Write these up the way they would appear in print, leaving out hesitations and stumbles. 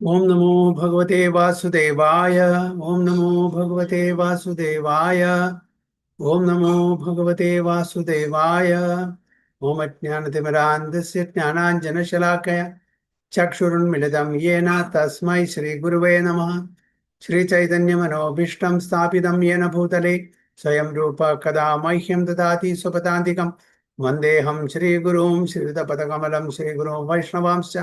ओम नमो भगवते वासुदेवाय। ओम नमो भगवते वासुदेवाय। ओम नमो भगवते वासुदेवाय। ओम अज्ञानतिमिरान्धस्य ज्ञानाञ्जनशलाकया चक्षुरुन्मिलितं येन तस्मै श्रीगुरुवे नमः। श्रीचैतन्यमनोभीष्टं स्थापितं येन भूतले स्वयं रूप कदा मह्यं ददाति स्वपदान्तिकं वन्देऽहं श्रीगुरुं श्रीयुतपदकमलं श्रीगुरुं वैष्णवांश्च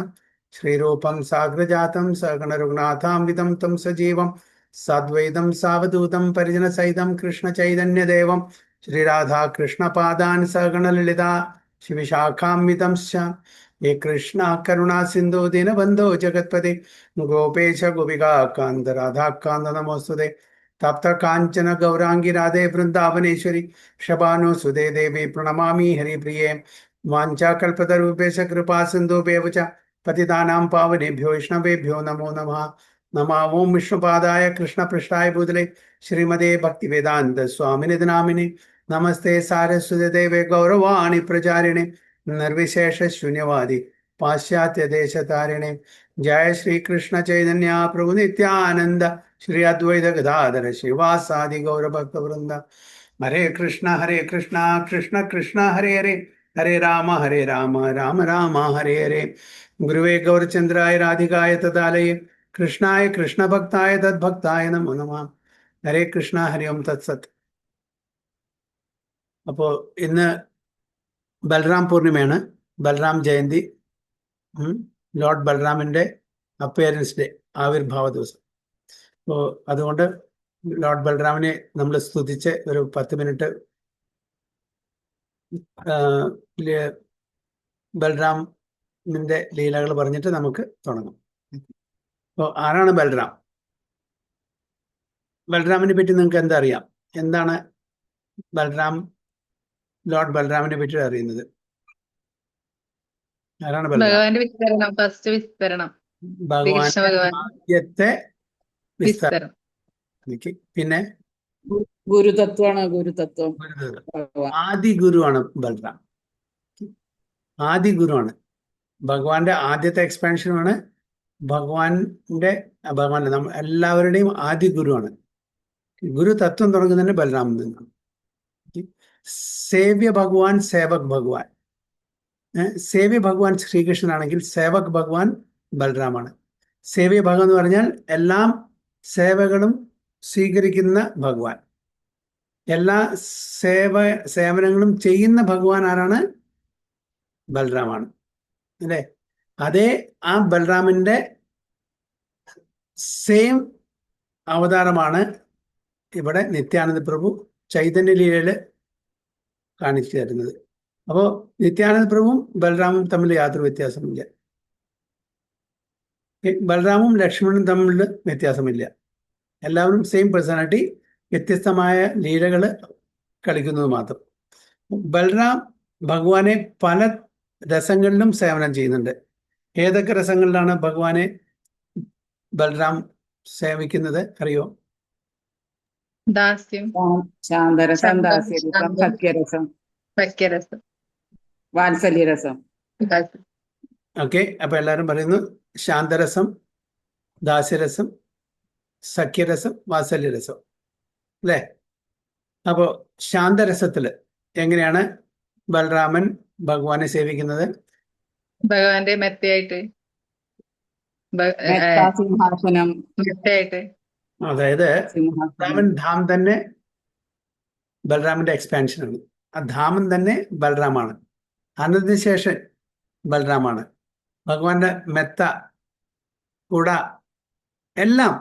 श्रीरूपं साग्रजातं सगणरघुनाथान्वितं तं सजीवं साद्वैतं सावधूतं परिजनसहितं कृष्णचैतन्यदेवं श्रीराधाकृष्णपादान् सगणललिता शिविशाखान्वितंश्च ये कृष्ण करुणा सिंधु दीनबंधो जगत्पते गोपेश गोपिका कांत राधा कांत नमोस्तुते तप्त कांचन गौरांगी राधे वृंदावनेश्वरी शबानु सुदे देवी प्रणमामि हरिप्रिये वाञ्छाकल्पतरुभ्यश्च कृपा सिन्धुभ्येव च पतितानां पावनेभ्यो वैष्णवेभ्यो नमो नमः। नमः ओं विष्णुपादाय कृष्णपृष्ठाय भूतले श्रीमते भक्तिवेदान्त स्वामिने नामिने नमस्ते सारस्वते देवे गौरवाणी प्रचारिणे निर्विशेष शून्यवादी पाश्चात्य देश तारिणे। जय श्री कृष्ण चैतन्य प्रभु नित्यानंद श्री अद्वैत गदाधर शिवासादि गौर भक्त वृंद। हरे कृष्ण कृष्ण कृष्ण हरे हरे हरे राम राम राम हरे हरे। गुरुवे गौरचंद्राय राधिकाय तदालये कृष्णाय कृष्ण भक्ताय तद्भक्ताय नमो नमः। ഹരേ കൃഷ്ണ ഹരി ഓം തത്സത്. അപ്പോൾ ഇന്ന് ബൽറാം പൂർണിമയാണ്, ബൽറാം ജയന്തി, ലോർഡ് ബൽറാമിൻ്റെ അപ്പിയറൻസ് ഡേ, ആവിർഭാവ ദിവസം. അപ്പോൾ അതുകൊണ്ട് ലോർഡ് ബൽറാമിനെ നമ്മൾ സ്തുതിച്ച് ഒരു 10 മിനിറ്റ് ബൽറാമിൻ്റെ ലീലകൾ പറഞ്ഞിട്ട് നമുക്ക് തുടങ്ങാം. അപ്പോൾ ആരാണ് ബൽറാം? ബൽറാമിനെ പറ്റി നിങ്ങൾക്ക് എന്താ അറിയാം? എന്താണ് ബൽറാം, ലോർഡ് ബൽറാമിനെ പറ്റി അറിയുന്നത്? ആരാണ് ബൽറാം? ഭഗവാന്റെ വിസ്തരണം, ഫസ്റ്റ് വിസ്തരണം, ശ്രീകൃഷ്ണ ഭഗവാന്റെ ഭഗവാൻ ആദ്യത്തെ വിസ്താരം. വിസ്തരം. പിന്നെ ഗുരുതത്വമാണ്. ഗുരുതത്വം ഭഗവാൻ. ആദി ഗുരുവാണ് ബൽറാം. ആദി ഗുരുവാണ്. ഭഗവാന്റെ ആദ്യത്തെ എക്സ്പാൻഷനാണ്. ഭഗവാന്റെ നമ്മൾ എല്ലാവരുടെയും ആദി ഗുരുവാണ്. ഗുരു തത്വം തുടങ്ങുന്നതിന് ബൽറാമിൽ നിന്നാണ്. സേവ്യ ഭഗവാൻ, സേവക് ഭഗവാൻ. സേവ്യ ഭഗവാൻ ശ്രീകൃഷ്ണനാണെങ്കിൽ സേവക് ഭഗവാൻ ബൽറാമാണ്. സേവ്യ ഭഗവാൻ എന്ന് പറഞ്ഞാൽ എല്ലാം സേവകളും സ്വീകരിക്കുന്ന ഭഗവാൻ, എല്ലാ സേവനങ്ങളും ചെയ്യുന്ന ഭഗവാൻ ആരാണ്? ബൽറാമാണ്, അല്ലേ? അതേ ആ ബൽറാമിൻ്റെ സെയിം അവതാരമാണ് ഇവിടെ നിത്യാനന്ദ പ്രഭു ചൈതന്യലീലയിൽ കാണിച്ചു തരുന്നത്. അപ്പോൾ നിത്യാനന്ദ പ്രഭുവും ബൽറാമും തമ്മിൽ യാതൊരു വ്യത്യാസമില്ല. ബൽറാമും ലക്ഷ്മണനും തമ്മിൽ വ്യത്യാസമില്ല. എല്ലാവരും സെയിം പേഴ്സണാലിറ്റി, വ്യത്യസ്തമായ ലീലകൾ കളിക്കുന്നത് മാത്രം. ബൽറാം ഭഗവാനെ പല രസങ്ങളിലും സേവനം ചെയ്യുന്നുണ്ട്. ഏതൊക്കെ രസങ്ങളിലാണ് ഭഗവാനെ ബൽറാം സേവിക്കുന്നത് അറിയോ? ദാസ്യം, ശാന്തരസം, ദാസ്യരസം, സഖ്യരസം, സഖ്യരസം, വാത്സല്യരസം. ഓക്കെ, അപ്പൊ എല്ലാവരും പറയുന്നു ശാന്തരസം, ദാസ്യരസം, സഖ്യരസം, വാത്സല്യരസം, അല്ലേ? അപ്പോ ശാന്തരസത്തില് എങ്ങനെയാണ് ബൽറാമൻ ഭഗവാനെ സേവിക്കുന്നത്? ഭഗവാന്റെ മെത്തയായിട്ട്, സിംഹാസനം. മെത്തയായിട്ട്. അതായത് ബൽറാമൻ ധാം തന്നെ ബൽറാമിന്റെ എക്സ്പാൻഷനാണ്. ആ ധാമൻ തന്നെ ബൽറാമാണ്. അനന്തശേഷൻ ബൽറാമാണ്. ഭഗവാന്റെ മെത്ത, കുട, എല്ലാം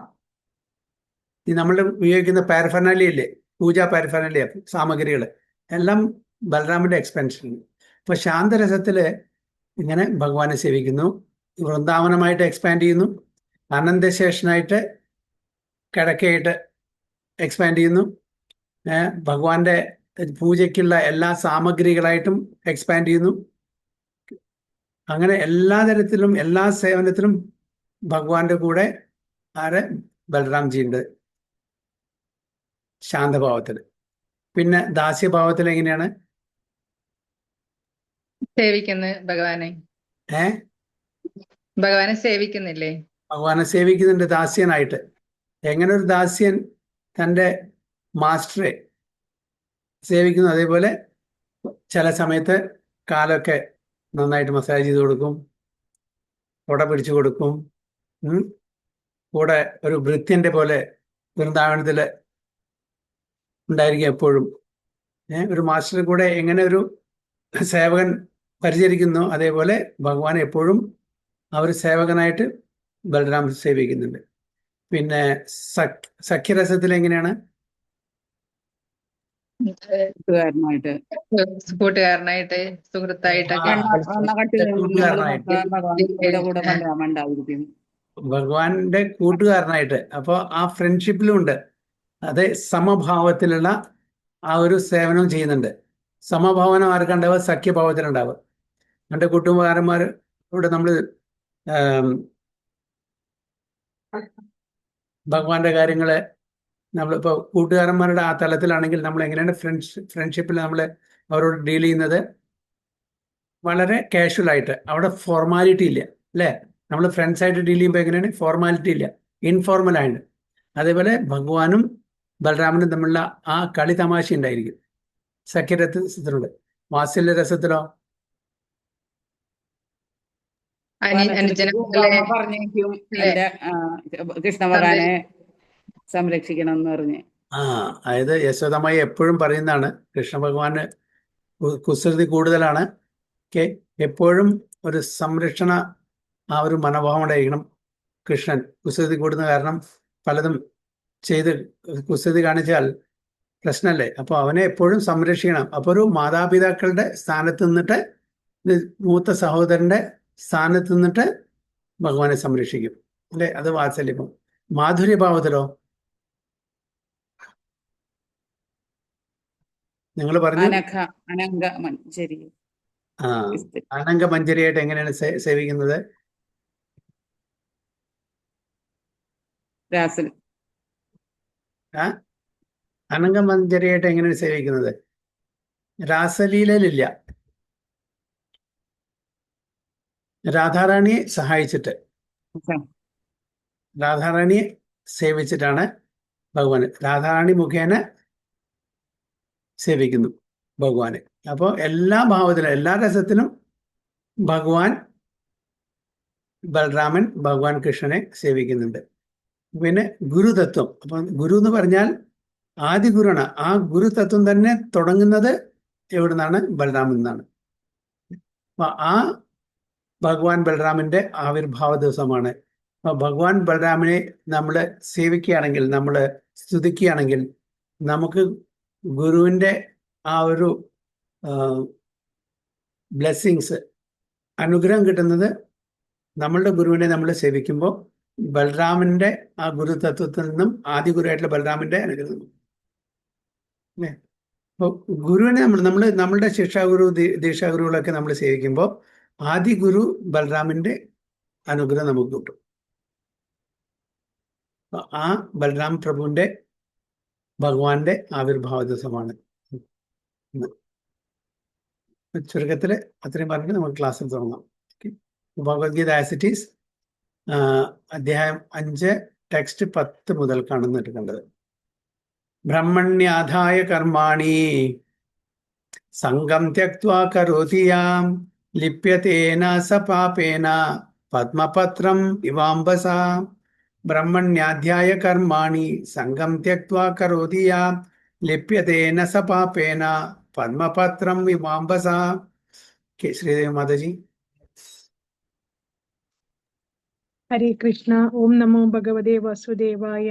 ഈ നമ്മൾ ഉപയോഗിക്കുന്ന പാരഫർനാലിയല്ലേ, പൂജാ പാരഫർനാലിയ സാമഗ്രികൾ എല്ലാം ബൽറാമിന്റെ എക്സ്പാൻഷനാണ്. അപ്പൊ ശാന്തരസത്തില് ഇങ്ങനെ ഭഗവാനെ സേവിക്കുന്നു, വൃന്ദാവനമായിട്ട് എക്സ്പാൻഡ് ചെയ്യുന്നു, അനന്തശേഷനായിട്ട് കിടക്കയായിട്ട് എക്സ്പാൻഡ് ചെയ്യുന്നു, ഭഗവാന്റെ പൂജയ്ക്കുള്ള എല്ലാ സാമഗ്രികളായിട്ടും എക്സ്പാൻഡ് ചെയ്യുന്നു. അങ്ങനെ എല്ലാ തരത്തിലും എല്ലാ സേവനത്തിലും ഭഗവാന്റെ കൂടെ ആരെ? ബൽറാംജി ഉണ്ട് ശാന്തഭാവത്തിൽ. പിന്നെ ദാസ്യഭാവത്തിൽ എങ്ങനെയാണ് സേവിക്കുന്നു ഭഗവാനെ. ഏ ഭഗവാനെ സേവിക്കുന്നില്ലേ? ഭഗവാനെ സേവിക്കുന്നുണ്ട് ദാസ്യനായിട്ട്. എങ്ങനെ ഒരു ദാസ്യൻ തൻ്റെ മാസ്റ്ററെ സേവിക്കുന്നു, അതേപോലെ ചില സമയത്ത് കാലൊക്കെ നന്നായിട്ട് മസാജ് ചെയ്ത് കൊടുക്കും, കൊട പിടിച്ചു കൊടുക്കും. കൂടെ ഒരു ഭൃത്യന്റെ പോലെ വൃന്ദാവനത്തിൽ ഉണ്ടായിരിക്കും എപ്പോഴും. ഒരു മാസ്റ്റർ കൂടെ എങ്ങനെ ഒരു സേവകൻ പരിചരിക്കുന്നു, അതേപോലെ ഭഗവാൻ എപ്പോഴും ആ ഒരു സേവകനായിട്ട് ബലരാം സേവിക്കുന്നുണ്ട്. പിന്നെ സഖ്യരസത്തിൽ എങ്ങനെയാണ്? കൂട്ടുകാരനായിട്ട് സുഹൃത്തായിട്ടൊക്കെ ഭഗവാന്റെ കൂട്ടുകാരനായിട്ട്. അപ്പൊ ആ ഫ്രണ്ട്ഷിപ്പിലും ഉണ്ട്. അത് സമഭാവത്തിലുള്ള ആ ഒരു സേവനം ചെയ്യുന്നുണ്ട്. സമഭാവനം ആർക്കുണ്ടാവുക? സഖ്യഭാവത്തിലുണ്ടാവുക. എൻ്റെ കൂട്ടുകാരന്മാർ ഇവിടെ നമ്മൾ ഭഗവാന്റെ കാര്യങ്ങള് നമ്മളിപ്പോൾ കൂട്ടുകാരന്മാരുടെ ആ തലത്തിലാണെങ്കിൽ നമ്മൾ എങ്ങനെയാണ് ഫ്രണ്ട്ഷിപ്പിൽ നമ്മൾ അവരോട് ഡീൽ ചെയ്യുന്നത്? വളരെ കാഷ്വൽ ആയിട്ട്. അവിടെ ഫോർമാലിറ്റി ഇല്ല, അല്ലേ? നമ്മൾ ഫ്രണ്ട്സായിട്ട് ഡീൽ ചെയ്യുമ്പോൾ എങ്ങനെയാണ്? ഫോർമാലിറ്റി ഇല്ല, ഇൻഫോർമൽ ആയിട്ട്. അതേപോലെ ഭഗവാനും ബലരാമനും തമ്മിലുള്ള ആ കളി തമാശ ഉണ്ടായിരിക്കും സഖ്യരസത്തിലുണ്ട്. വാത്സല്യ രസത്തിലോ പറഞ്ഞേക്കും എന്റെ കൃഷ്ണഭഗവാനെ സംരക്ഷിക്കണം എന്ന് പറഞ്ഞ്. അതായത് യശോദമായി എപ്പോഴും പറയുന്നതാണ്, കൃഷ്ണ ഭഗവാന് കുസൃതി കൂടുതലാണ്. എപ്പോഴും ഒരു സംരക്ഷണ ആ ഒരു മനോഭാവം ഉണ്ടായിരിക്കണം. കൃഷ്ണൻ കുസൃതി കൂടുന്ന കാരണം പലതും ചെയ്ത് കുസൃതി കാണിച്ചാൽ പ്രശ്നമല്ലേ? അപ്പോൾ അവനെ എപ്പോഴും സംരക്ഷിക്കണം. അപ്പോൾ ഒരു മാതാപിതാക്കളുടെ സ്ഥാനത്ത് നിന്നിട്ട്, മൂത്ത സഹോദരന്റെ സ്ഥാനത്ത് നിന്നിട്ട് ഭഗവാനെ സംരക്ഷിക്കും, അല്ലേ? അത് വാത്സല്യം. മാധുര്യഭാവത്തിലോ നിങ്ങൾ പറഞ്ഞു അനംഗമഞ്ജരിയായിട്ട് എങ്ങനെയാണ് സേവിക്കുന്നത്? അനംഗമഞ്ജരിയായിട്ട് എങ്ങനെയാണ് സേവിക്കുന്നത്? രാസലീലയിലില്ല. രാധാറാണിയെ സഹായിച്ചിട്ട്, രാധാറാണിയെ സേവിച്ചിട്ടാണ് ഭഗവാൻ. രാധാറാണി മുഖേന സേവിക്കുന്നു ഭഗവാനെ. അപ്പോൾ എല്ലാ ഭാവത്തിലും എല്ലാ രസത്തിലും ഭഗവാൻ ബലരാമൻ ഭഗവാൻ കൃഷ്ണനെ സേവിക്കുന്നുണ്ട്. പിന്നെ ഗുരുതത്വം. അപ്പം ഗുരു എന്ന് പറഞ്ഞാൽ ആദി ഗുരുവാണ്. ആ ഗുരുതത്വം തന്നെ തുടങ്ങുന്നത് എവിടെ നിന്നാണ്? ബലരാമൻ നിന്നാണ്. അപ്പൊ ആ ഭഗവാൻ ബലരാമന്റെ ആവിർഭാവ ദിവസമാണ്. അപ്പൊ ഭഗവാൻ ബലരാമനെ നമ്മൾ സേവിക്കുകയാണെങ്കിൽ, നമ്മൾ സ്തുതിക്കുകയാണെങ്കിൽ, നമുക്ക് ഗുരുവിൻ്റെ ആ ഒരു ബ്ലെസ്സിങ്സ്, അനുഗ്രഹം കിട്ടുന്നത് നമ്മളുടെ ഗുരുവിനെ നമ്മൾ സേവിക്കുമ്പോൾ ബലരാമന്റെ ആ ഗുരുതത്വത്തിൽ നിന്നും, ആദ്യ ഗുരുവായിട്ടുള്ള ബലരാമന്റെ അനുഗ്രഹം. അല്ലേ? അപ്പോൾ ഗുരുവിനെ നമ്മളുടെ ശിക്ഷാഗുരു, ദീക്ഷാഗുരുകളൊക്കെ നമ്മൾ സേവിക്കുമ്പോൾ ആദ്യ ഗുരു ബലരാമന്റെ അനുഗ്രഹം നമുക്ക് കിട്ടും. ആ ബലരാം പ്രഭുവിന്റെ ഭഗവാന്റെ ആവിർഭാവ ദിവസമാണ്. ചുരുക്കത്തിൽ അത്രയും പറഞ്ഞ് നമുക്ക് ക്ലാസ്സിൽ തുടങ്ങാം. ഭഗവത്ഗീത ആസ് ഇറ്റ് ഈസ്, അധ്യായം 5 ടെക്സ്റ്റ് 10 മുതൽ കാണുന്നിട്ട് കണ്ടത്. ബ്രഹ്മണ്യാധായ കർമാണി സംഗം ത്യക്ത്വാ കരോതി യാം ലിപ്യതേന സ പാപേന പദ്മപത്രം ഇവാംബസ. ബ്രഹ്മണ്യാധ്യായ കർമാണി സംഗം ത്യക്ത്വാ കരോതി യാം ലിപ്യതേന സ പാപേന പദ്മപത്രം ഇവാംബസ. ശ്രീദേവി മാതാജി. ഹരേ കൃഷ്ണ. ഓം നമോ ഭഗവതേ വാസുദേവായ.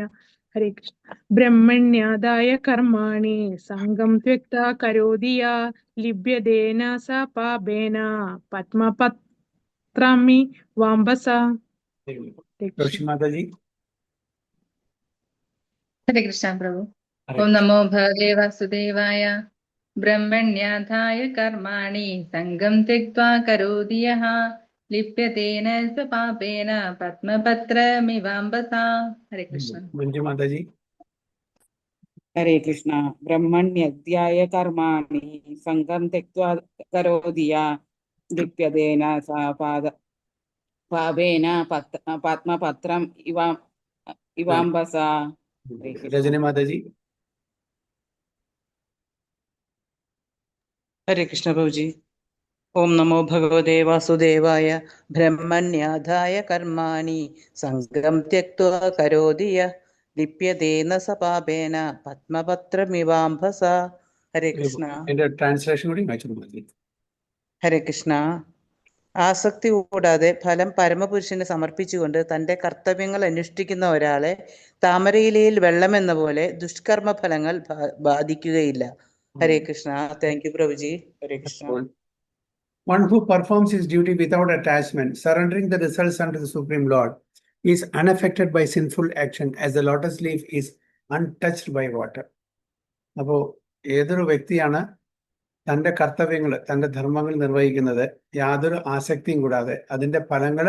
ഹരേ കൃഷ്ണ. ബ്രഹ്മണ്യാദായ കർമാണി സംഗം ത്യക്ത്വാ കരോതി യാം ലിപ്യതേന സ പാപേന പദ്മപത്രമി വാംബസ. മാതാജി. ഹരേ കൃഷ്ണ പ്രഭു. ഓം നമോ ഭഗവതേ വാസുദേവായ. ബ്രഹ്മണ്യാധായ കർമാണി സംഗം ത്യക്ത്വാ കരോതി യഃ ലിപ്യതേന സ പാപേന പദ്മപത്രമിവാംബസ. ഹരേ കൃഷ്ണ. മഞ്ജു മാതാജി. ഹരേ കൃഷ്ണ. ബ്രഹ്മണ്യധ്യായ കർമാണി സംഗം ത്യക്ത്വാ കരോതി യാം ലിപ്യതേന സ പാപേന പത്മപത്രം ഇവാംബസ. ഹരേ കൃഷ്ണ. രജനി മാതാജി. ഹരേ കൃഷ്ണ പ്രഭുജി. ഓം നമോ ഭഗവതേ വാസുദേവായ. ബ്രഹ്മണ്യാധായ കർമാണി സംഗം ത്യക്ത്വാ കരോതി യഃ ലിപ്യതേന സ പാപേന പത്മപത്രമിവാംഭസ. ഹരേ കൃഷ്ണ. എന്റെ ട്രാൻസ്ലേഷൻ കൂടി വായിച്ചു മതി. ഹരേ കൃഷ്ണ. ആസക്തി കൂടാതെ ഫലം പരമപുരുഷന് സമർപ്പിച്ചുകൊണ്ട് തന്റെ കർത്തവ്യങ്ങൾ അനുഷ്ഠിക്കുന്ന ഒരാളെ താമരയിലയിൽ വെള്ളമെന്ന പോലെ ദുഷ്കർമ്മ ഫലങ്ങൾ ബാധിക്കുകയില്ല. Hare Krishna. Thank you Prabhuji. Hare Krishna. One who performs his duty without attachment, surrendering the results unto the Supreme Lord, is unaffected by sinful action as the lotus leaf is untouched by water. അപ്പോൾ ഏതൊരു വ്യക്തിയാണ് തൻ്റെ കർത്തവ്യങ്ങൾ, തൻ്റെ ധർമ്മങ്ങൾ നിർവഹിക്കുന്നത് യാതൊരു ആസക്തിയും കൂടാതെ അതിൻ്റെ ഫലങ്ങൾ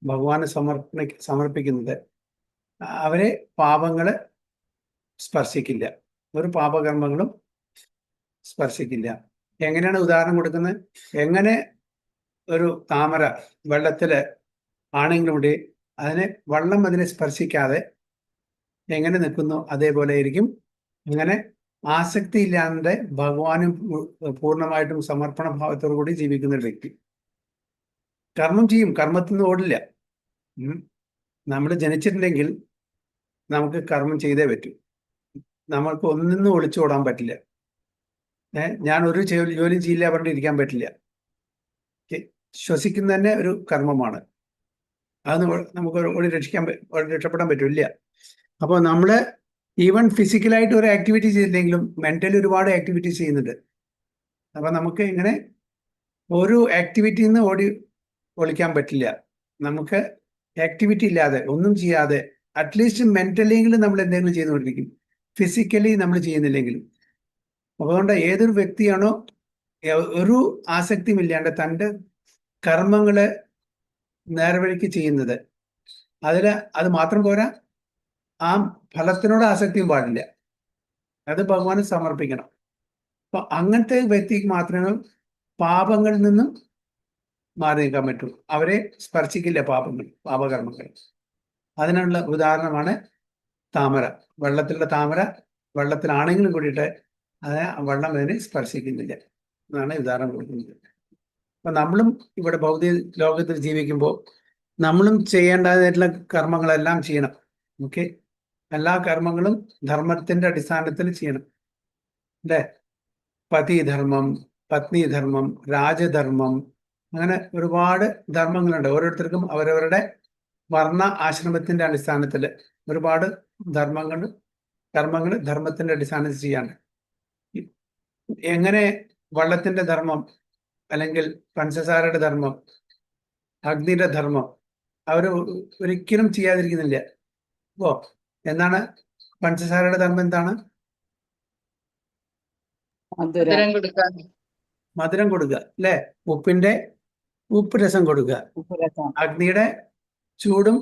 ഭഗവാന് സമർപ്പിക്കുന്നത്, അവരെ പാപങ്ങൾ സ്പർശിക്കില്ല, ഒരു പാപകർമ്മങ്ങളും സ്പർശിക്കില്ല. എങ്ങനെയാണ് ഉദാഹരണം കൊടുക്കുന്നത്? എങ്ങനെ ഒരു താമര വെള്ളത്തിൽ ആണെങ്കിലും കൂടി വെള്ളം അതിനെ സ്പർശിക്കാതെ എങ്ങനെ നിൽക്കുന്നു, അതേപോലെ ആയിരിക്കും അങ്ങനെ ആസക്തി ഇല്ലാതെ ഭഗവാനും പൂർണ്ണമായിട്ടും സമർപ്പണ ഭാവത്തോടു കൂടി ജീവിക്കുന്ന ഒരു വ്യക്തി കർമ്മം ചെയ്യും, കർമ്മത്തിൽ നിന്ന് ഓടില്ല. നമ്മൾ ജനിച്ചിട്ടുണ്ടെങ്കിൽ നമുക്ക് കർമ്മം ചെയ്തേ പറ്റൂ. നമ്മൾക്ക് ഒന്നിന്നും ഒളിച്ചോടാൻ പറ്റില്ല. ഞാൻ ഒരു ജോലിയും ചെയ്യില്ല പറഞ്ഞിരിക്കാൻ പറ്റില്ല. ശ്വസിക്കുന്ന തന്നെ ഒരു കർമ്മമാണ്. അത് നമുക്ക് രക്ഷപ്പെടാൻ പറ്റില്ല. അപ്പോൾ നമ്മൾ ഈവൻ ഫിസിക്കലായിട്ട് ഒരു ആക്ടിവിറ്റി ചെയ്തില്ലെങ്കിലും മെന്റലി ഒരുപാട് ആക്ടിവിറ്റീസ് ചെയ്യുന്നുണ്ട്. അപ്പം നമുക്ക് ഇങ്ങനെ ഒരു ആക്ടിവിറ്റിയിൽ നിന്ന് ഒളിക്കാൻ പറ്റില്ല. നമുക്ക് ആക്ടിവിറ്റി ഇല്ലാതെ ഒന്നും ചെയ്യാതെ അറ്റ്ലീസ്റ്റ് മെന്റലിയെങ്കിലും നമ്മൾ എന്തെങ്കിലും ചെയ്തുകൊണ്ടിരിക്കും, ഫിസിക്കലി നമ്മൾ ചെയ്യുന്നില്ലെങ്കിലും. അതുകൊണ്ട് ഏതൊരു വ്യക്തിയാണോ ഒരു ആസക്തിയും ഇല്ലാണ്ട് തൻ്റെ കർമ്മങ്ങള് നേർവഴിക്ക് ചെയ്യുന്നത്, അത് മാത്രം പോരാ, ആ ഫലത്തിനോട് ആസക്തിയും പാടില്ല, അത് ഭഗവാന് സമർപ്പിക്കണം. അപ്പൊ അങ്ങനത്തെ വ്യക്തിക്ക് മാത്രമേ പാപങ്ങളിൽ നിന്നും മാറി നിൽക്കാൻ പറ്റൂ. അവരെ സ്പർശിക്കില്ല പാപകർമ്മങ്ങൾ. അതിനുള്ള ഉദാഹരണമാണ് താമര. വെള്ളത്തിലുള്ള താമര വെള്ളത്തിലാണെങ്കിലും കൂടിയിട്ട് വെള്ളം അതിനെ സ്പർശിക്കുന്നില്ല എന്നാണ് ഉദാഹരണം കൊടുക്കുന്നത്. അപ്പൊ നമ്മളും ഇവിടെ ഭൗതിക ലോകത്തിൽ ജീവിക്കുമ്പോൾ നമ്മളും ചെയ്യേണ്ടതായിട്ടുള്ള കർമ്മങ്ങളെല്ലാം ചെയ്യണം. ഓക്കെ, എല്ലാ കർമ്മങ്ങളും ധർമ്മത്തിന്റെ അടിസ്ഥാനത്തിൽ ചെയ്യണം അല്ലേ? പതിധർമ്മം, പത്നിധർമ്മം, രാജധർമ്മം, അങ്ങനെ ഒരുപാട് ധർമ്മങ്ങളുണ്ട്. ഓരോരുത്തർക്കും അവരവരുടെ വർണ്ണ ആശ്രമത്തിന്റെ അടിസ്ഥാനത്തിൽ ഒരുപാട് കർമ്മങ്ങൾ ധർമ്മത്തിന്റെ അടിസ്ഥാനത്തിൽ ചെയ്യാണ്. എങ്ങനെ വെള്ളത്തിന്റെ ധർമ്മം അല്ലെങ്കിൽ പഞ്ചസാരയുടെ ധർമ്മം, അഗ്നിയുടെ ധർമ്മം അവർ ഒരിക്കലും ചെയ്യാതിരിക്കുന്നില്ല. ഓ, എന്താണ് പഞ്ചസാരയുടെ ധർമ്മം? എന്താണ്? മധുരം കൊടുക്കുക അല്ലെ? ഉപ്പ് രസം കൊടുക്കുക. അഗ്നിയുടെ ചൂടും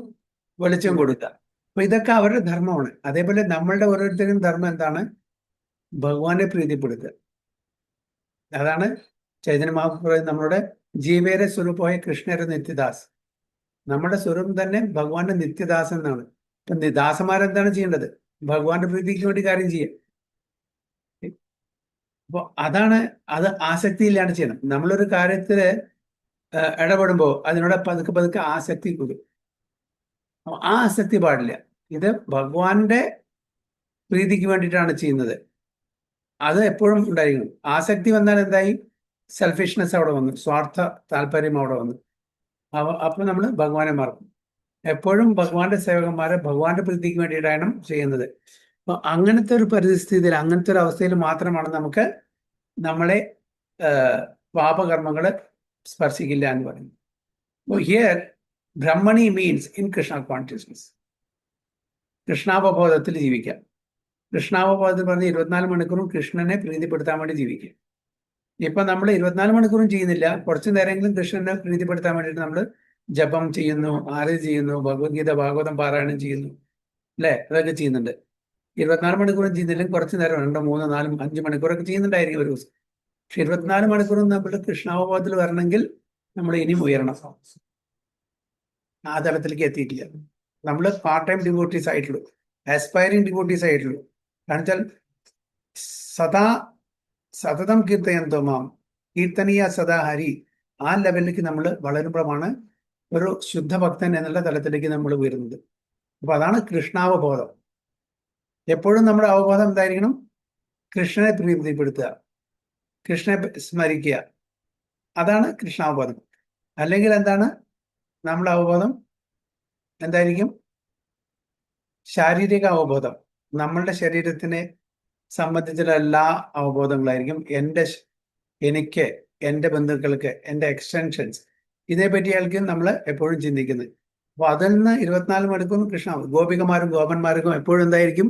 വെളിച്ചം കൊടുക്കുക. അപ്പൊ ഇതൊക്കെ അവരുടെ ധർമ്മമാണ്. അതേപോലെ നമ്മളുടെ ഓരോരുത്തരും ധർമ്മം എന്താണ്? ഭഗവാനെ പ്രീതിപ്പെടുത്തുക. അതാണ് ചൈതന്യ മഹാപ്രഭു നമ്മളുടെ ജീവേര സ്വരൂപമായ കൃഷ്ണയുടെ നിത്യദാസ്. നമ്മുടെ സ്വരൂപം തന്നെ ഭഗവാന്റെ നിത്യദാസ് എന്നാണ്. ഇപ്പൊ ദാസന്മാരെന്താണ് ചെയ്യേണ്ടത്? ഭഗവാന്റെ പ്രീതിക്ക് വേണ്ടി കാര്യം ചെയ്യുക. അപ്പൊ അത് ആസക്തി ഇല്ലാണ്ട് ചെയ്യണം. നമ്മളൊരു കാര്യത്തില് ഇടപെടുമ്പോൾ അതിനോട് പതുക്കെ ആസക്തി കൂടും. ആ ആസക്തി പാടില്ല. ഇത് ഭഗവാന്റെ പ്രീതിക്ക് വേണ്ടിയിട്ടാണ് ചെയ്യുന്നത്. അത് എപ്പോഴും ഉണ്ടായിരിക്കണം. ആസക്തി വന്നാൽ എന്തായി? സെൽഫിഷ്നെസ് അവിടെ വന്നു, സ്വാർത്ഥ താല്പര്യം അവിടെ വന്നു. അപ്പൊ നമ്മൾ ഭഗവാനെ മറക്കും. എപ്പോഴും ഭഗവാന്റെ സേവകന്മാരെ ഭഗവാന്റെ പ്രീതിക്ക് വേണ്ടിയിട്ടാണ് ചെയ്യുന്നത്. അപ്പൊ അങ്ങനത്തെ ഒരു പരിസ്ഥിതിയിൽ, അങ്ങനത്തെ ഒരു അവസ്ഥയിൽ മാത്രമാണ് നമുക്ക് നമ്മളെ പാപകർമ്മങ്ങള് സ്പർശിക്കില്ല എന്ന് പറയുന്നത്. അപ്പോൾ here brahmani means in Krishna consciousness, കൃഷ്ണാവബോധത്തിൽ ജീവിക്കാം. കൃഷ്ണാവബോധത്തിൽ പറഞ്ഞ് 24 മണിക്കൂറും കൃഷ്ണനെ പ്രീതിപ്പെടുത്താൻ വേണ്ടി ജീവിക്കുക. ഇപ്പൊ നമ്മൾ 24 മണിക്കൂറും ചെയ്യുന്നില്ല, കുറച്ചു നേരമെങ്കിലും കൃഷ്ണനെ പ്രീതിപ്പെടുത്താൻ വേണ്ടിയിട്ട് നമ്മൾ ജപം ചെയ്യുന്നു, ആരതി ചെയ്യുന്നു, ഭഗവത്ഗീത ഭാഗവതം പാരായണം ചെയ്യുന്നു അല്ലെ? അതൊക്കെ ചെയ്യുന്നുണ്ട്. 24 മണിക്കൂറും ചെയ്യുന്നില്ലെങ്കിൽ കുറച്ചു നേരം 2, 3, 4, 5 മണിക്കൂറൊക്കെ ചെയ്യുന്നുണ്ടായിരിക്കും ഒരു ദിവസം. പക്ഷെ 24 മണിക്കൂറും നമ്മൾ കൃഷ്ണാവബോധത്തിൽ വരണമെങ്കിൽ നമ്മൾ ഇനിയും ഉയരണം. ആ തലത്തിലേക്ക് എത്തിയിട്ടില്ല. നമ്മൾ പാർട്ട് ടൈം ഡിവോട്ടീസ് ആയിട്ടുള്ളൂ, ആസ്പയറിംഗ് ഡിവോട്ടീസ് ആയിട്ടുള്ളൂ. കാരണം വെച്ചാൽ സതതം കീർത്തയന്തോ മാം കീർത്തനീയ സദാ ഹരി, ആ ലെവലിലേക്ക് നമ്മൾ വളരുമ്പോഴാണ് ഒരു ശുദ്ധഭക്തൻ എന്നുള്ള തലത്തിലേക്ക് നമ്മൾ ഉയരുന്നത്. അപ്പൊ അതാണ് കൃഷ്ണാവബോധം. എപ്പോഴും നമ്മുടെ അവബോധം എന്തായിരിക്കണം? കൃഷ്ണനെ പ്രീതിപ്പെടുത്തുക, കൃഷ്ണനെ സ്മരിക്കുക. അതാണ് കൃഷ്ണാവബോധം. അല്ലെങ്കിൽ എന്താണ് നമ്മുടെ അവബോധം? എന്തായിരിക്കും? ശാരീരിക അവബോധം. നമ്മളുടെ ശരീരത്തിനെ സംബന്ധിച്ചുള്ള എല്ലാ അവബോധങ്ങളായിരിക്കും. എനിക്ക്, എൻ്റെ ബന്ധുക്കൾക്ക്, എൻ്റെ എക്സ്റ്റൻഷൻസ്, ഇതേപറ്റിയായിരിക്കും നമ്മൾ എപ്പോഴും ചിന്തിക്കുന്നത്. അപ്പോൾ അതിൽ നിന്ന് 24 മണിക്കൂറും കൃഷ്ണ, ഗോപികമാരും ഗോപന്മാർക്കും എപ്പോഴും എന്തായിരിക്കും?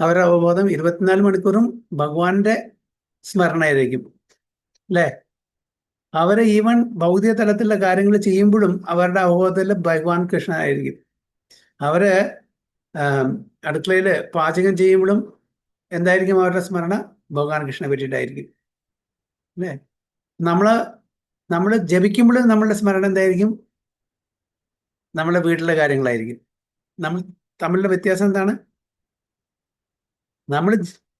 അവരുടെ അവബോധം 24 മണിക്കൂറും ഭഗവാന്റെ സ്മരണയായിരിക്കും, അല്ലേ? അവര് ഈവൻ ഭൗതിക തലത്തിലുള്ള കാര്യങ്ങൾ ചെയ്യുമ്പോഴും അവരുടെ അവബോധത്തിൽ ഭഗവാൻ കൃഷ്ണ ആയിരിക്കും. അവര് അടുക്കളയിൽ പാചകം ചെയ്യുമ്പോഴും എന്തായിരിക്കും അവരുടെ സ്മരണ? ഭഗവാൻ കൃഷ്ണനെ പറ്റിയിട്ടായിരിക്കും, അല്ലേ? നമ്മൾ ജപിക്കുമ്പോഴും നമ്മളുടെ സ്മരണ എന്തായിരിക്കും? നമ്മുടെ വീട്ടിലെ കാര്യങ്ങളായിരിക്കും. നമ്മൾ തമ്മിലുള്ള വ്യത്യാസം എന്താണ്? നമ്മൾ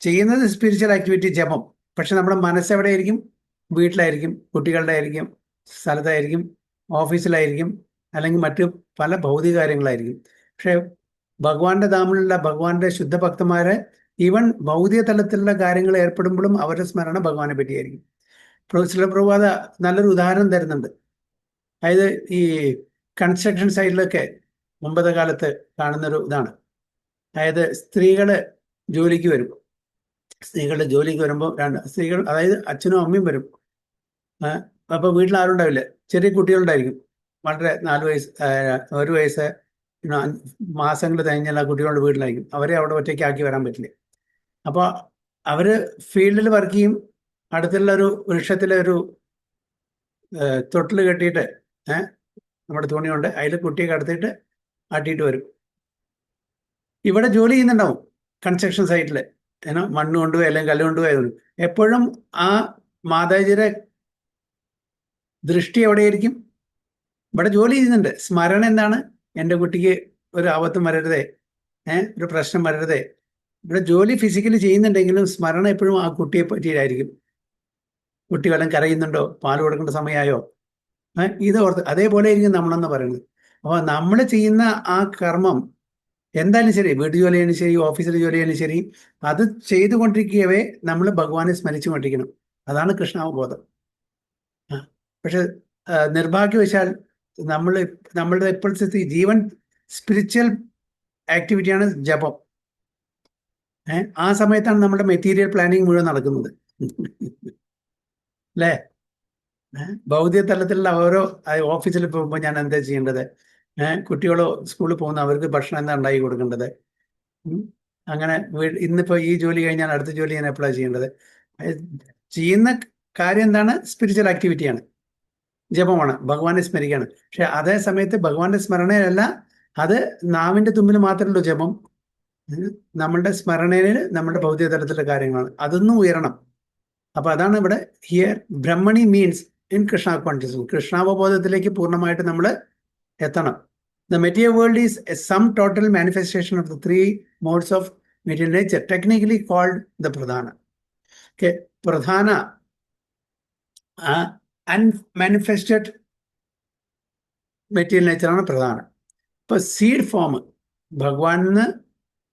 ചെയ്യുന്നത് സ്പിരിച്വൽ ആക്ടിവിറ്റി, ജപം, പക്ഷെ നമ്മുടെ മനസ്സെവിടെയായിരിക്കും? വീട്ടിലായിരിക്കും, കുട്ടികളുടെ ആയിരിക്കും, സ്ഥലത്തായിരിക്കും, ഓഫീസിലായിരിക്കും, അല്ലെങ്കിൽ മറ്റു പല ഭൗതിക കാര്യങ്ങളായിരിക്കും. പക്ഷെ ഭഗവാന്റെ ധാമിലുള്ള ഭഗവാന്റെ ശുദ്ധഭക്തന്മാരെ ഈവൻ ഭൗതിക തലത്തിലുള്ള കാര്യങ്ങൾ ഏർപ്പെടുമ്പോഴും അവരുടെ സ്മരണ ഭഗവാനെ പറ്റിയായിരിക്കും. ചില പ്രഭാത നല്ലൊരു ഉദാഹരണം തരുന്നുണ്ട്. അതായത് ഈ കൺസ്ട്രക്ഷൻ സൈഡിലൊക്കെ മുമ്പത്തെ കാലത്ത് കാണുന്നൊരു ഇതാണ്. അതായത് സ്ത്രീകള് ജോലിക്ക് വരും. സ്ത്രീകളുടെ ജോലിക്ക് വരുമ്പോൾ സ്ത്രീകൾ, അതായത് അച്ഛനും അമ്മയും വരും. അപ്പോൾ വീട്ടിൽ ആരും ഉണ്ടാവില്ല, ചെറിയ കുട്ടികളുണ്ടായിരിക്കും. വളരെ 4 വയസ്സ് 1 വയസ്സ് മാസങ്ങൾ കഴിഞ്ഞാൽ ആ കുട്ടികളുടെ വീട്ടിലായിരിക്കും. അവരെ അവിടെ ഒറ്റയ്ക്കാക്കി വരാൻ പറ്റില്ല. അപ്പോൾ അവര് ഫീൽഡിൽ വർക്ക് ചെയ്യും. അടുത്തുള്ള ഒരു വൃക്ഷത്തിലെ ഒരു തൊട്ടിൽ കെട്ടിയിട്ട് നമ്മുടെ തുണി കൊണ്ട് അതിൽ കുട്ടിയെ കടത്തിയിട്ട് ആട്ടിയിട്ട് വരും. ഇവിടെ ജോലി ചെയ്യുന്നുണ്ടാവും കൺസ്ട്രക്ഷൻ സൈറ്റിൽ, മണ്ണ് കൊണ്ടുപോയി അല്ലെങ്കിൽ കല്ല് കൊണ്ടുപോയി. എപ്പോഴും ആ മാതാജിയുടെ ദൃഷ്ടി എവിടെയായിരിക്കും? ഇവിടെ ജോലി ചെയ്യുന്നുണ്ട്. സ്മരണ എന്താണ്? എൻ്റെ കുട്ടിക്ക് ഒരു ആപത്തും വരരുതേ, ഒരു പ്രശ്നം വരരുതേ. ഇവിടെ ജോലി ഫിസിക്കലി ചെയ്യുന്നുണ്ടെങ്കിലും സ്മരണ എപ്പോഴും ആ കുട്ടിയെ പറ്റിയിട്ടായിരിക്കും. കുട്ടി വല്ലതും കരയുന്നുണ്ടോ? പാല് കൊടുക്കേണ്ട സമയമായോ? ഇത് ഓർത്ത് അതേപോലെ ആയിരിക്കും നമ്മളെന്ന് പറയുന്നത്. അപ്പോൾ നമ്മൾ ചെയ്യുന്ന ആ കർമ്മം എന്തായാലും ശരി, വീട്ടു ജോലിയാലും ശരി, ഓഫീസിലെ ജോലിയാലും ശരി, അത് ചെയ്തുകൊണ്ടിരിക്കവേ നമ്മൾ ഭഗവാനെ സ്മരിച്ചുകൊണ്ടിരിക്കണം. അതാണ് കൃഷ്ണാവബോധം. പക്ഷെ നിർഭാഗ്യവശാൽ നമ്മളുടെ ഇപ്പോഴത്തെ ജീവൻ സ്പിരിച്വൽ ആക്ടിവിറ്റിയാണ് ജപം. ആ സമയത്താണ് നമ്മുടെ മെറ്റീരിയൽ പ്ലാനിങ് മുഴുവൻ നടക്കുന്നത്, അല്ലേ? ഭൗതിക തലത്തിലുള്ള ഓരോ ഓഫീസിൽ പോകുമ്പോൾ ഞാൻ എന്താ ചെയ്യേണ്ടത്? കുട്ടികളോ സ്കൂളിൽ പോകുന്ന അവർക്ക് ഭക്ഷണം എന്താ ഉണ്ടാക്കി കൊടുക്കേണ്ടത്? അങ്ങനെ ഇന്നിപ്പോൾ ഈ ജോലി കഴിഞ്ഞാൽ അടുത്ത ജോലി ഞാൻ എപ്പോഴാണ് ചെയ്യേണ്ടത്? ചെയ്യുന്ന കാര്യം എന്താണ്? സ്പിരിച്വൽ ആക്ടിവിറ്റിയാണ്, ജപമാണ്, ഭഗവാനെ സ്മരിക്കുകയാണ്. പക്ഷെ അതേ സമയത്ത് ഭഗവാന്റെ സ്മരണയിലല്ല, അത് നാവിന്റെ തുമ്പിൽ മാത്രമല്ലോ ജപം. നമ്മളുടെ സ്മരണയിൽ നമ്മുടെ ഭൗതിക തലത്തിലുള്ള കാര്യങ്ങളാണ്. അതൊന്നും ഉയരണം. അപ്പൊ അതാണ് ഇവിടെ here brahmani means in Krishna consciousness. കൃഷ്ണാവബോധത്തിലേക്ക് പൂർണ്ണമായിട്ട് നമ്മൾ എത്തണം. The material world is a sum total manifestation of the 3 modes of material nature, technically called the pradhana. Okay, pradhana, unmanifested material nature ആണ് പ്രധാന. ഇപ്പൊ സീഡ് ഫോം ഭഗവാനിന്ന്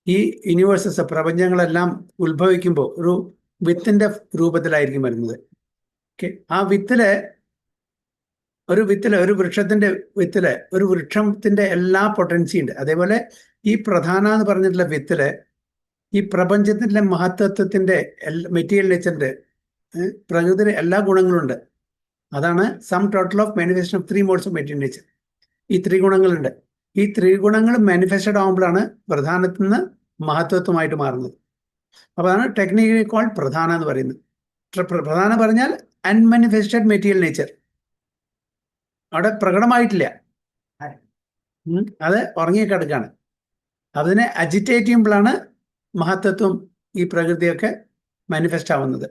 ഈ യൂണിവേഴ്സസ്, പ്രപഞ്ചങ്ങളെല്ലാം ഉത്ഭവിക്കുമ്പോൾ ഒരു വിത്തിന്റെ രൂപത്തിലായിരിക്കും വരുന്നത്. ഓക്കെ, ആ ഒരു വൃക്ഷത്തിന്റെ വിത്തില് ഒരു വൃക്ഷത്തിന്റെ എല്ലാ പൊട്ടൻസി ഉണ്ട്. അതേപോലെ ഈ പ്രധാന എന്ന് പറഞ്ഞിട്ടുള്ള വിത്തില് ഈ പ്രപഞ്ചത്തിന്റെ മഹത്വത്തിന്റെ മെറ്റീരിയൽ നേച്ചറിന്റെ പ്രകൃതിയുടെ എല്ലാ ഗുണങ്ങളും ഉണ്ട്. അതാണ് sum total of manifestation of 3 modes of material nature. ഈ 3 ഗുണങ്ങളുണ്ട്. ഈ 3 ഗുണങ്ങൾ മാനിഫെസ്റ്റഡ് ആകുമ്പോഴാണ് പ്രധാനത്തിൽ നിന്ന് മഹത്വത്വമായിട്ട് മാറുന്നത്. അപ്പൊ അതാണ് ടെക്നിക്കലി കോൾഡ് പ്രധാന എന്ന് പറയുന്നത്. പ്രധാന പറഞ്ഞാൽ അൺമാനിഫെസ്റ്റഡ് മെറ്റീരിയൽ നേച്ചർ, അവിടെ പ്രകടമായിട്ടില്ല, അത് ഉറങ്ങിക്കിടക്കാണ്. അതിനെ അജിറ്റേറ്റ് ചെയ്യുമ്പോഴാണ് മഹത്വത്വം, ഈ പ്രകൃതിയൊക്കെ മാനിഫെസ്റ്റ് ആവുന്നത്.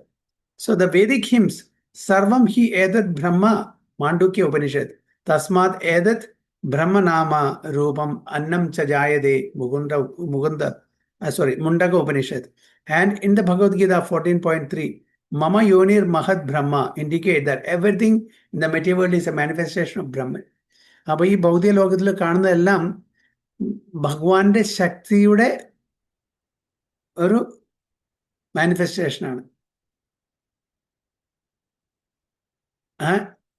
സോ ദ വേദിക് ഹിംസ് സർവം ഹി ഏതത് ബ്രഹ്മ മാണ്ഡൂക്യ ഉപനിഷത്ത് തസ്മാത് ഏതത് Brahmanama Rupam Annam Chajayade Mundaka Upanishad. And in the Bhagavad Gita 14.3, Mama Yonir Mahat Brahma indicate that everything in the material world is a manifestation of Brahman. അപ്പോൾ ഈ ഭൗതിക ലോകത്തിൽ കാണുന്നതെല്ലാം ഭഗവാന്റെ ശക്തിയുടെ ഒരു മാനിഫെസ്റ്റേഷനാണ്. ആ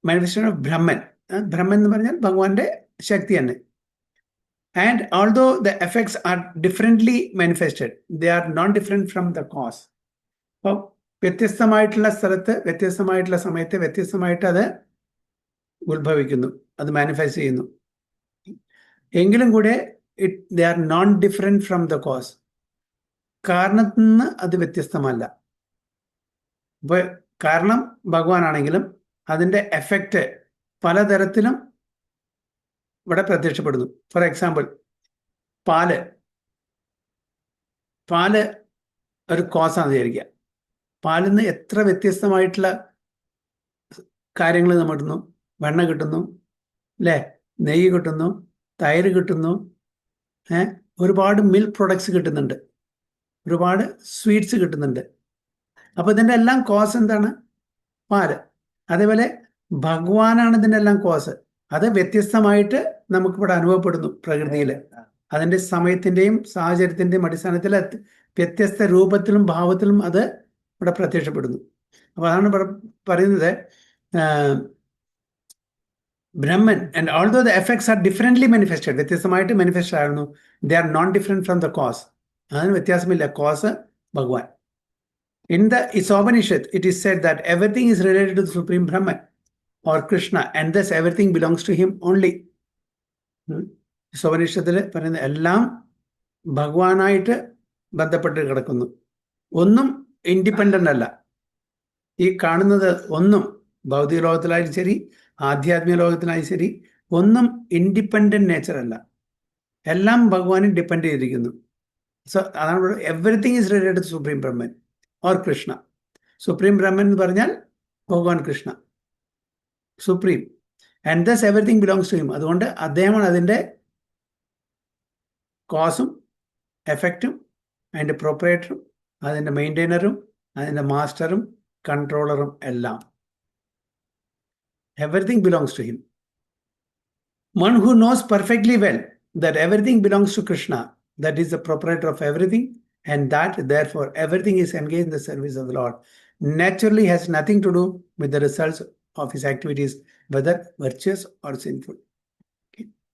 മാനിഫെസ്റ്റേഷൻ ഓഫ് ബ്രഹ്മൻ. ബ്രഹ്മൻ എന്ന് പറഞ്ഞാൽ ഭഗവാന്റെ ശക്തി തന്നെ. And although the effects R differently manifested, they are non different from the cos. അപ്പോൾ വ്യത്യസ്തമായിട്ടുള്ള സ്ഥലത്ത് വ്യത്യസ്തമായിട്ടുള്ള സമയത്ത് വ്യത്യസ്തമായിട്ട് അത് ഉത്ഭവിക്കുന്നു, അത് മാനിഫെസ്റ്റ് ചെയ്യുന്നു. എങ്കിലും കൂടെ they are non different from the cause. കാരണത്തിൽ നിന്ന് അത് വ്യത്യസ്തമല്ല. ഇപ്പോൾ കാരണം ഭഗവാനാണെങ്കിലും അതിൻ്റെ എഫക്റ്റ് പലതരത്തിലും ഇവിടെ പ്രത്യക്ഷപ്പെടുന്നു. ഫോർ എക്സാമ്പിൾ, പാല് ഒരു കോസാണെന്ന് വിചാരിക്കുക. പാലിൽ നിന്ന് എത്ര വ്യത്യസ്തമായിട്ടുള്ള കാര്യങ്ങൾ നമ്മൾ ഇടുന്നു. വെണ്ണ കിട്ടുന്നു, അല്ലേ, നെയ്യ് കിട്ടുന്നു, തൈര് കിട്ടുന്നു, ഒരുപാട് മിൽക്ക് പ്രൊഡക്ട്സ് കിട്ടുന്നുണ്ട്, ഒരുപാട് സ്വീറ്റ്സ് കിട്ടുന്നുണ്ട്. അപ്പോൾ ഇതിൻ്റെ എല്ലാം കോസ് എന്താണ്? പാല്. അതേപോലെ ഭഗവാനാണ് ഇതിൻ്റെ എല്ലാം കോസ്. അത് വ്യത്യസ്തമായിട്ട് നമുക്കിവിടെ അനുഭവപ്പെടുന്നു പ്രകൃതിയിൽ. അതിൻ്റെ സമയത്തിൻ്റെയും സാഹചര്യത്തിൻ്റെയും അടിസ്ഥാനത്തിൽ വ്യത്യസ്ത രൂപത്തിലും ഭാവത്തിലും അത് ഇവിടെ പ്രത്യക്ഷപ്പെടുന്നു. അപ്പോൾ അതാണ് പറയുന്നത് Brahman. And although the effects R differently manifested, വ്യത്യസ്തമായിട്ട് മാനിഫെസ്റ്റ് ആയിരുന്നു. ദേ are non different from the cos. അതിന് വ്യത്യാസമില്ല, കോസ് ഭഗവാൻ. In the Isopanishad, it is said that everything is related to the Supreme Brahman or Krishna, and thus everything belongs to him only. Isopanishadil പറയുന്ന എല്ലാം ഭഗവാനായിട്ട് ബന്ധപ്പെട്ട് കിടക്കുന്നു. ഒന്നും independent അല്ല. ഈ കാണുന്നത് ഒന്നും ഭൗതിക ലോകത്തിലായാലും ശരി ആധ്യാത്മിക ലോകത്തിലായാലും ശരി ഒന്നും ഇൻഡിപെൻഡൻ്റ് നേച്ചർ അല്ല. എല്ലാം ഭഗവാനെ ഡിപ്പെൻഡ് ചെയ്തിരിക്കുന്നു. സോ അതാണ് everything is related to supreme Brahman or Krishna. Supreme Brahman എന്ന് പറഞ്ഞാൽ ഭഗവാൻ Krishna, supreme. And thus everything belongs to him. അതുകൊണ്ട് അദ്ദേഹമാണ് അതിൻ്റെ കോസും എഫക്റ്റും അതിൻ്റെ പ്രൊപ്പറേറ്ററും അതിൻ്റെ മെയിൻറ്റെയിനറും അതിൻ്റെ മാസ്റ്ററും കൺട്രോളറും എല്ലാം. Everything belongs to him. One who knows perfectly well that everything belongs to Krishna, that is the proprietor of everything, and that therefore everything is engaged in the service of the Lord, naturally has nothing to do with the results of his activities, whether virtuous or sinful.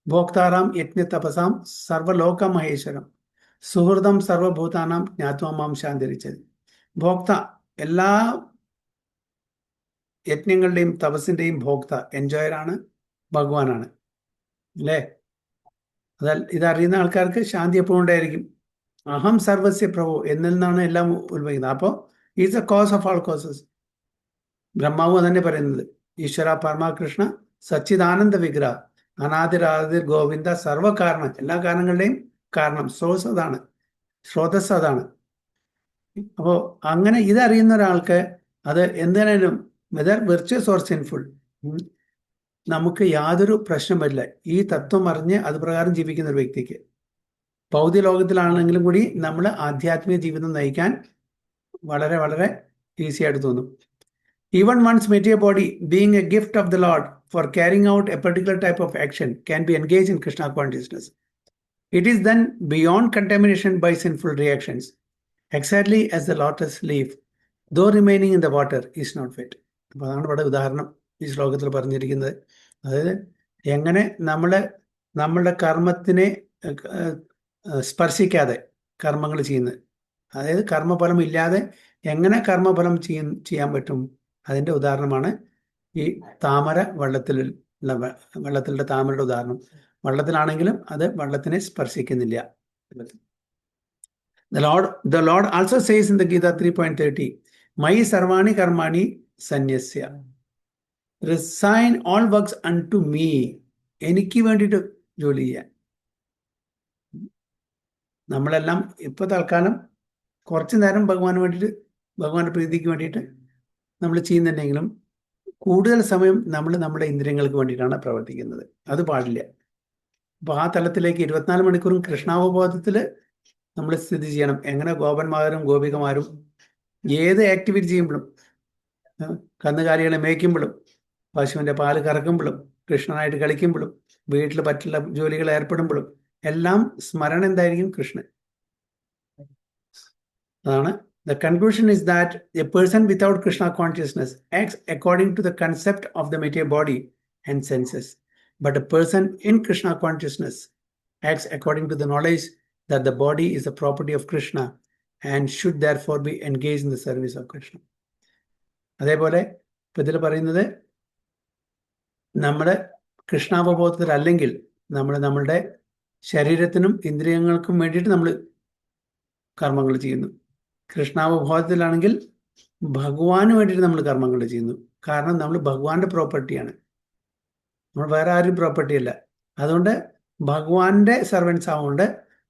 Bhoktaram yatnya tapasam sarva loka maheswaram suhurdam sarva bhutanam jnatvam shandiricchadi. Bhokta, എല്ലാ യജ്ഞങ്ങളുടെയും തപസ്സിൻ്റെയും ഭോക്ത, എൻജോയറാണ് ഭഗവാനാണ്, അല്ലേ? ഇതറിയുന്ന ആൾക്കാർക്ക് ശാന്തി എപ്പോഴും ഉണ്ടായിരിക്കും. അഹം സർവസ്യ പ്രഭു എന്നിൽ നിന്നാണ് എല്ലാം ഉത്ഭവിക്കുന്നത്. അപ്പോൾ is a cause of all causes. ബ്രഹ്മാവും അതന്നെ പറയുന്നത്. ഈശ്വര പരമാകൃഷ്ണ സച്ചിദാനന്ദ വിഗ്രഹ അനാദിരാദിർ ഗോവിന്ദ സർവകാരണം, എല്ലാ കാരണങ്ങളുടെയും കാരണം, സോഴ്സ് അതാണ്, സ്രോതസ് അതാണ്. അപ്പോൾ അങ്ങനെ ഇതറിയുന്ന ഒരാൾക്ക് അത് എന്തായാലും വെദർ വിർച്വസ് ഓർ സിൻഫുൾ നമുക്ക് യാതൊരു പ്രശ്നം വരില്ല. ഈ തത്വം അറിഞ്ഞ് അത് പ്രകാരം ജീവിക്കുന്ന ഒരു വ്യക്തിക്ക് ഭൗതിക ലോകത്തിലാണെങ്കിലും കൂടി നമ്മൾ ആധ്യാത്മിക ജീവിതം നയിക്കാൻ വളരെ വളരെ ഈസി ആയിട്ട് തോന്നും. Even one's material body being a gift of the lord for carrying out a particular type of action can be engage in Krishna consciousness. It is then beyond contamination by sinful reactions, exactly as the lotus leaf, though remaining in the water, is not fit. അപ്പോൾ അതാണ് ഇവിടെ ഉദാഹരണം ഈ ശ്ലോകത്തിൽ പറഞ്ഞിരിക്കുന്നത്. അതായത് എങ്ങനെ നമ്മളുടെ കർമ്മത്തിനെ സ്പർശിക്കാതെ കർമ്മങ്ങൾ ചെയ്യുന്നത്, അതായത് കർമ്മഫലം ഇല്ലാതെ എങ്ങനെ കർമ്മഫലം ചെയ്യാൻ പറ്റും, അതിൻ്റെ ഉദാഹരണമാണ് ഈ താമര വെള്ളത്തിലുള്ള താമരയുടെ ഉദാഹരണം. വെള്ളത്തിലാണെങ്കിലും അത് വെള്ളത്തിനെ സ്പർശിക്കുന്നില്ല. The Lord also says in the Gita 3.30, Mai sarvani karmani sanyasya. Resign all works unto me. എനിക്ക് വേണ്ടിയിട്ട് ജോലി ചെയ്യാൻ. നമ്മളെല്ലാം ഇപ്പോൾ തൽക്കാലം കുറച്ച് നേരം ഭഗവാന് വേണ്ടിയിട്ട്, ഭഗവാന്റെ പ്രീതിക്ക് വേണ്ടിയിട്ട് നമ്മൾ ചെയ്യുന്നുണ്ടെങ്കിലും കൂടുതൽ സമയം നമ്മൾ നമ്മുടെ ഇന്ദ്രിയങ്ങൾക്ക് വേണ്ടിയിട്ടാണ് പ്രവർത്തിക്കുന്നത്. അത് പാടില്ല. അപ്പോൾ ആ തലത്തിലേക്ക് 24 മണിക്കൂറും കൃഷ്ണാവബോധത്തിൽ നമ്മൾ സ്ഥിതി ചെയ്യണം. എങ്ങനെ ഗോപന്മാരും ഗോപികമാരും ഏത് ആക്ടിവിറ്റി ചെയ്യുമ്പോഴും, കന്നുകാലികളെ മേയ്ക്കുമ്പോഴും, പശുവിൻ്റെ പാല് കറക്കുമ്പോഴും, കൃഷ്ണനായിട്ട് കളിക്കുമ്പോഴും, വീട്ടിൽ മറ്റുള്ള ജോലികൾ ഏർപ്പെടുമ്പോഴും എല്ലാം സ്മരണ എന്തായിരിക്കും? കൃഷ്ണൻ. അതാണ് the conclusion is that a person without Krishna consciousness acts according to the concept of the material body and senses, but a person in Krishna consciousness acts according to the knowledge that the body is the property of Krishna and should therefore be engaged in the service of Krishna. അതേപോലെ ഇപ്പം ഇതിൽ പറയുന്നത് നമ്മുടെ കൃഷ്ണാവബോധത്തിൽ അല്ലെങ്കിൽ നമ്മളുടെ ശരീരത്തിനും ഇന്ദ്രിയങ്ങൾക്കും വേണ്ടിയിട്ട് നമ്മൾ കർമ്മങ്ങൾ ചെയ്യുന്നു. കൃഷ്ണാവബോധത്തിലാണെങ്കിൽ ഭഗവാന് വേണ്ടിയിട്ട് നമ്മൾ കർമ്മങ്ങൾ ചെയ്യുന്നു. കാരണം നമ്മൾ ഭഗവാന്റെ പ്രോപ്പർട്ടിയാണ്, നമ്മൾ വേറെ ആരും പ്രോപ്പർട്ടി അല്ല. അതുകൊണ്ട് ഭഗവാന്റെ സർവൻസ് ആവുകൊണ്ട്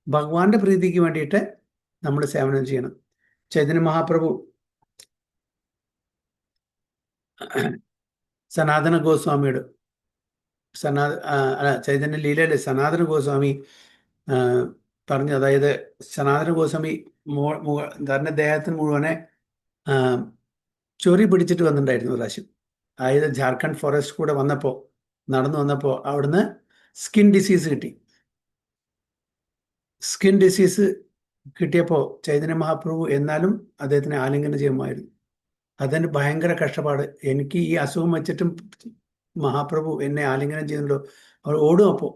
ഭഗവാന്റെ പ്രീതിക്ക് വേണ്ടിയിട്ട് നമ്മൾ സേവനം ചെയ്യണം. ചൈതന്യ മഹാപ്രഭു സനാതന ഗോസ്വാമിയോട് ചൈതന്യ ലീലയിലെ സനാതന ഗോസ്വാമി പറഞ്ഞു. അതായത് സനാതന ഗോസ്വാമി തന്റെ ദേഹത്തിന് മുഴുവനെ ചൊറി പിടിച്ചിട്ട് വന്നിട്ടുണ്ടായിരുന്നു പ്രാവശ്യം. അതായത് ജാർഖണ്ഡ് ഫോറസ്റ്റ് കൂടെ നടന്നു വന്നപ്പോൾ അവിടുന്ന് സ്കിൻ ഡിസീസ് കിട്ടി. സ്കിൻ ഡിസീസ് കിട്ടിയപ്പോൾ ചൈതന്യ മഹാപ്രഭു എന്നാലും അദ്ദേഹത്തിനെ ആലിംഗനം ചെയ്യുമായിരുന്നു. അതിന് ഭയങ്കര കഷ്ടപ്പാട്. എനിക്ക് ഈ അസുഖം വെച്ചിട്ടും മഹാപ്രഭു എന്നെ ആലിംഗനം ചെയ്യുന്നുണ്ടോ, അവർ ഓടും. അപ്പോൾ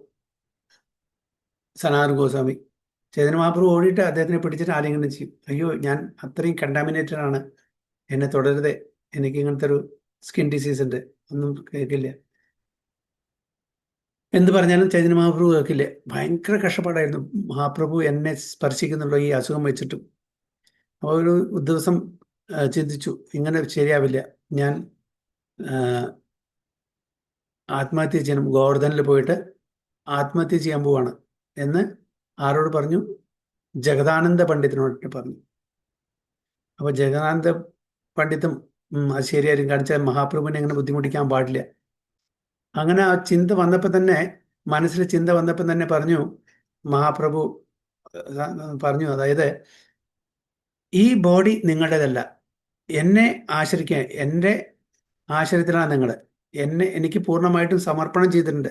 സനാതന ഗോസ്വാമി ചൈതന്യ മഹാപ്രഭു ഓടിയിട്ട് അദ്ദേഹത്തിനെ പിടിച്ചിട്ട് ആലിംഗനം ചെയ്യും. അയ്യോ, ഞാൻ അത്രയും കണ്ടാമിനേറ്റഡ് ആണ്, എന്നെ തുടരുതേ, എനിക്ക് ഇങ്ങനത്തെ ഒരു സ്കിൻ ഡിസീസ് ഉണ്ട്, ഒന്നും കേൾക്കില്ല. എന്ത് പറഞ്ഞാലും ചൈതന്യ മഹാപ്രഭു കേൾക്കില്ല. ഭയങ്കര കഷ്ടപ്പാടായിരുന്നു. മഹാപ്രഭു എന്നെ സ്പർശിക്കുന്നുണ്ടോ ഈ അസുഖം വെച്ചിട്ടും. അപ്പോൾ ഒരു ദിവസം ചിന്തിച്ചു, ഇങ്ങനെ ശരിയാവില്ല, ഞാൻ ആത്മഹത്യ ചെയ്യണം, ഗോവർദ്ധനിൽ പോയിട്ട് ആത്മഹത്യ ചെയ്യാൻ പോവാണ് എന്ന് ആരോട് പറഞ്ഞു? ജഗദാനന്ദ പണ്ഡിതനോട് പറഞ്ഞു. അപ്പോൾ ജഗദാനന്ദ പണ്ഡിതും അത് ശരിയായിരിക്കും, കാണിച്ചാൽ മഹാപ്രഭുവിനെ എങ്ങനെ ബുദ്ധിമുട്ടിക്കാൻ പാടില്ല. അങ്ങനെ ആ ചിന്ത വന്നപ്പോൾ തന്നെ, മനസ്സിൽ ചിന്ത വന്നപ്പോൾ തന്നെ പറഞ്ഞു, മഹാപ്രഭു പറഞ്ഞു, അതായത് ഈ ബോഡി നിങ്ങളുടേതല്ല, എന്നെ ആശ്രയിക്കാൻ, എൻ്റെ ആശ്രയത്തിലാണ് നിങ്ങൾ, എനിക്ക് പൂർണ്ണമായിട്ടും സമർപ്പണം ചെയ്തിട്ടുണ്ട്.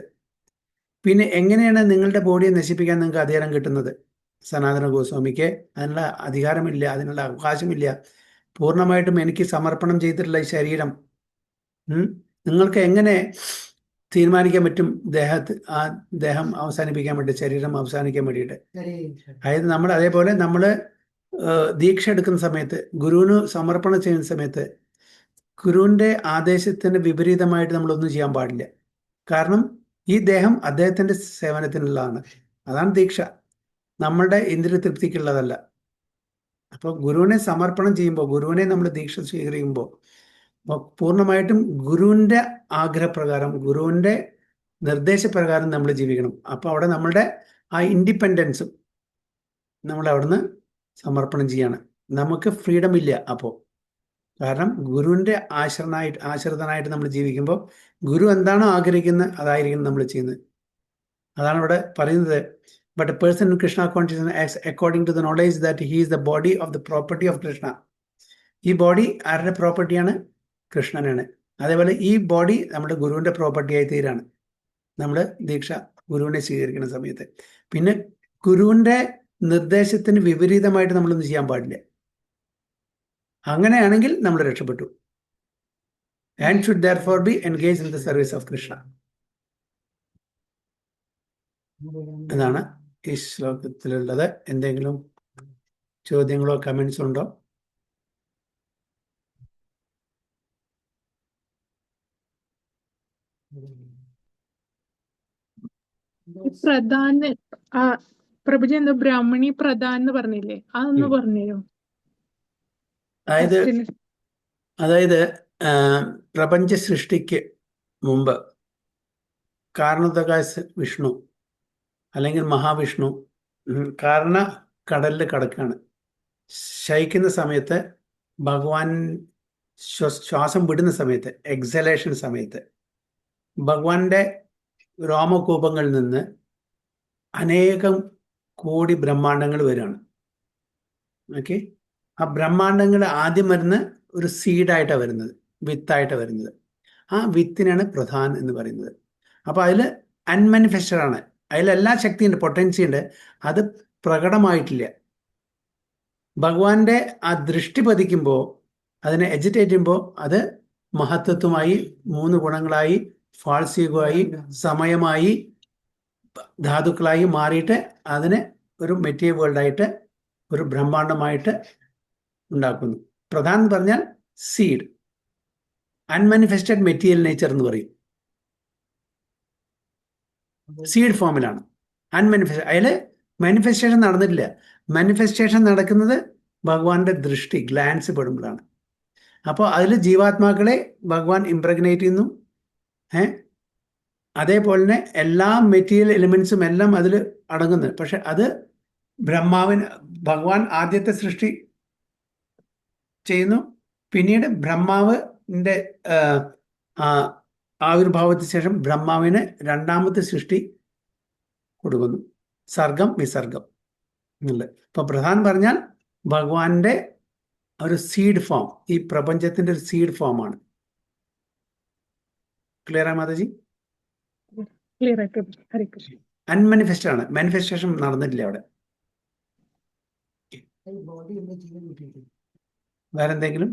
പിന്നെ എങ്ങനെയാണ് നിങ്ങളുടെ ബോഡിയെ നശിപ്പിക്കാൻ നിങ്ങൾക്ക് അധികാരം കിട്ടുന്നത്? സനാതന ഗോസ്വാമിക്ക് അതിനുള്ള അധികാരമില്ല, അതിനുള്ള അവകാശമില്ല. പൂർണ്ണമായിട്ടും എനിക്ക് സമർപ്പണം ചെയ്തിട്ടുള്ള ഈ ശരീരം നിങ്ങൾക്ക് എങ്ങനെ തീരുമാനിക്കാൻ പറ്റും ആ ദേഹം അവസാനിപ്പിക്കാൻ വേണ്ടി, ശരീരം അവസാനിക്കാൻ വേണ്ടിയിട്ട്? അതായത് അതേപോലെ നമ്മൾ ദീക്ഷ എടുക്കുന്ന സമയത്ത്, ഗുരുവിന് സമർപ്പണം ചെയ്യുന്ന സമയത്ത് ഗുരുവിൻ്റെ ആദേശത്തിന് വിപരീതമായിട്ട് നമ്മളൊന്നും ചെയ്യാൻ പാടില്ല. കാരണം ഈ ദേഹം അദ്ദേഹത്തിൻ്റെ സേവനത്തിനുള്ളതാണ്. അതാണ് ദീക്ഷ, നമ്മളുടെ ഇന്ദ്രിയ തൃപ്തിക്കുള്ളതല്ല. അപ്പോൾ ഗുരുവിനെ സമർപ്പണം ചെയ്യുമ്പോൾ, ഗുരുവിനെ നമ്മൾ ദീക്ഷ സ്വീകരിക്കുമ്പോൾ പൂർണ്ണമായിട്ടും ഗുരുവിൻ്റെ ആഗ്രഹപ്രകാരം, ഗുരുവിൻ്റെ നിർദ്ദേശപ്രകാരം നമ്മൾ ജീവിക്കണം. അപ്പോൾ അവിടെ നമ്മളുടെ ആ ഇൻഡിപെൻഡൻസും നമ്മൾ അവിടുന്ന് സമർപ്പണം ചെയ്യാണ്. നമുക്ക് ഫ്രീഡം ഇല്ല അപ്പോൾ. കാരണം ഗുരുവിൻ്റെ ആശ്രിതനായിട്ട് നമ്മൾ ജീവിക്കുമ്പോൾ ഗുരു എന്താണോ ആഗ്രഹിക്കുന്നത് അതായിരിക്കും നമ്മൾ ചെയ്യുന്നത്. അതാണ് ഇവിടെ പറയുന്നത്. But a person in Krishna consciousness acts according to the knowledge that he is the body of the property of Krishna. ഈ ബോഡി ആരുടെ പ്രോപ്പർട്ടിയാണ്? കൃഷ്ണനാണ്. അതേപോലെ ഈ ബോഡി നമ്മുടെ ഗുരുവിൻ്റെ പ്രോപ്പർട്ടിയായി തീരാണ് നമ്മൾ ദീക്ഷ ഗുരുവിനെ സ്വീകരിക്കുന്ന സമയത്ത്. പിന്നെ ഗുരുവിൻ്റെ നിർദ്ദേശത്തിന് വിപരീതമായിട്ട് നമ്മളൊന്നും ചെയ്യാൻ പാടില്ല. അങ്ങനെയാണെങ്കിൽ നമ്മൾ രക്ഷപ്പെട്ടു. And should therefore be engaged in the service of Krishna. എന്നാണ് ഈ ശ്ലോകത്തിലുള്ളത്. എന്തെങ്കിലും ചോദ്യങ്ങളോ കമന്റ്സ് ഉണ്ടോ? പ്രധാന പ്രഭുജി എന്തോ ബ്രാഹ്മണി പ്രധാൻ എന്ന് പറഞ്ഞില്ലേ, അതൊന്ന് പറഞ്ഞുതരോ? അതായത് പ്രപഞ്ച സൃഷ്ടിക്ക് മുമ്പ് കാരണോദകാശ വിഷ്ണു അല്ലെങ്കിൽ മഹാവിഷ്ണു കാരണ കടലിൽ കിടക്കുകയാണ്. ശയിക്കുന്ന സമയത്ത് ഭഗവാൻ ശ്വാസം വിടുന്ന സമയത്ത്, എക്സലേഷൻ സമയത്ത് ഭഗവാന്റെ രോമകൂപങ്ങളിൽ നിന്ന് അനേകം കോടി ബ്രഹ്മാണ്ടങ്ങൾ വരികയാണ്. ഓക്കെ, ആ ബ്രഹ്മാണ്ടങ്ങൾ ആദ്യം വരുന്ന ഒരു സീഡായിട്ടാണ് വരുന്നത്, വിത്തായിട്ടാണ് വരുന്നത്. ആ വിത്തിനാണ് പ്രധാൻ എന്ന് പറയുന്നത്. അപ്പോൾ അതിൽ അൺമാനിഫെസ്റ്റഡ് ആണ്, അതിലെല്ലാ ശക്തിയുണ്ട്, പൊട്ടൻസി ഉണ്ട്, അത് പ്രകടമായിട്ടില്ല. ഭഗവാന്റെ ആ ദൃഷ്ടി പതിക്കുമ്പോൾ, അതിനെ എജിറ്റേറ്റ് ചെയ്യുമ്പോൾ അത് മഹത്വത്വമായി, 3 ഗുണങ്ങളായി, ഫാൾസീകമായി, സമയമായി, ധാതുക്കളായി മാറിയിട്ട് അതിനെ ഒരു മെറ്റീരിയൽ വേൾഡായിട്ട്, ഒരു ബ്രഹ്മാണ്ടമായിട്ട് ഉണ്ടാക്കുന്നു. പ്രധാൻ എന്ന് പറഞ്ഞാൽ സീഡ്, അൺമാനിഫെസ്റ്റഡ് മെറ്റീരിയൽ നേച്ചർ എന്ന് പറയും. സീഡ് ഫോമിലാണ് അൺമാനിഫെസ്റ്റഡ്. അതിൽ മാനിഫെസ്റ്റേഷൻ നടന്നിട്ടില്ല. മാനിഫെസ്റ്റേഷൻ നടക്കുന്നത് ഭഗവാന്റെ ദൃഷ്ടി, ഗ്ലാൻസ് പെടുമ്പോഴാണ്. അപ്പോൾ അതിൽ ജീവാത്മാക്കളെ ഭഗവാൻ ഇംപ്രഗ്നേറ്റ് ചെയ്യുന്നു. അതേപോലെ തന്നെ എല്ലാ മെറ്റീരിയൽ എലിമെന്റ്സും എല്ലാം അതിൽ അടങ്ങുന്നത്. പക്ഷെ അത് ഭഗവാൻ ആദ്യത്തെ സൃഷ്ടി ചെയ്യുന്നു. പിന്നീട് ബ്രഹ്മാവിൻ്റെ ആവിർഭാവത്തിന് ശേഷം ബ്രഹ്മാവിന് 2ാമത്തെ സൃഷ്ടി കൊടുക്കുന്നു, സർഗം വിസർഗം എന്നുള്ളത്. ഇപ്പൊ പ്രധാൻ പറഞ്ഞാൽ ഭഗവാന്റെ ഒരു സീഡ് ഫോം, ഈ പ്രപഞ്ചത്തിന്റെ ഒരു സീഡ് ഫോമാണ്. ക്ലിയർ ആ മാതാജി? ക്ലിയർ ആയിട്ട് ഹരേ കൃഷ്ണ. അൺമാനിഫെസ്റ്റഡ് ആണ്, മാനിഫെസ്റ്റേഷൻ നടന്നിട്ടില്ല അവിടെ. വേറെന്തെങ്കിലും?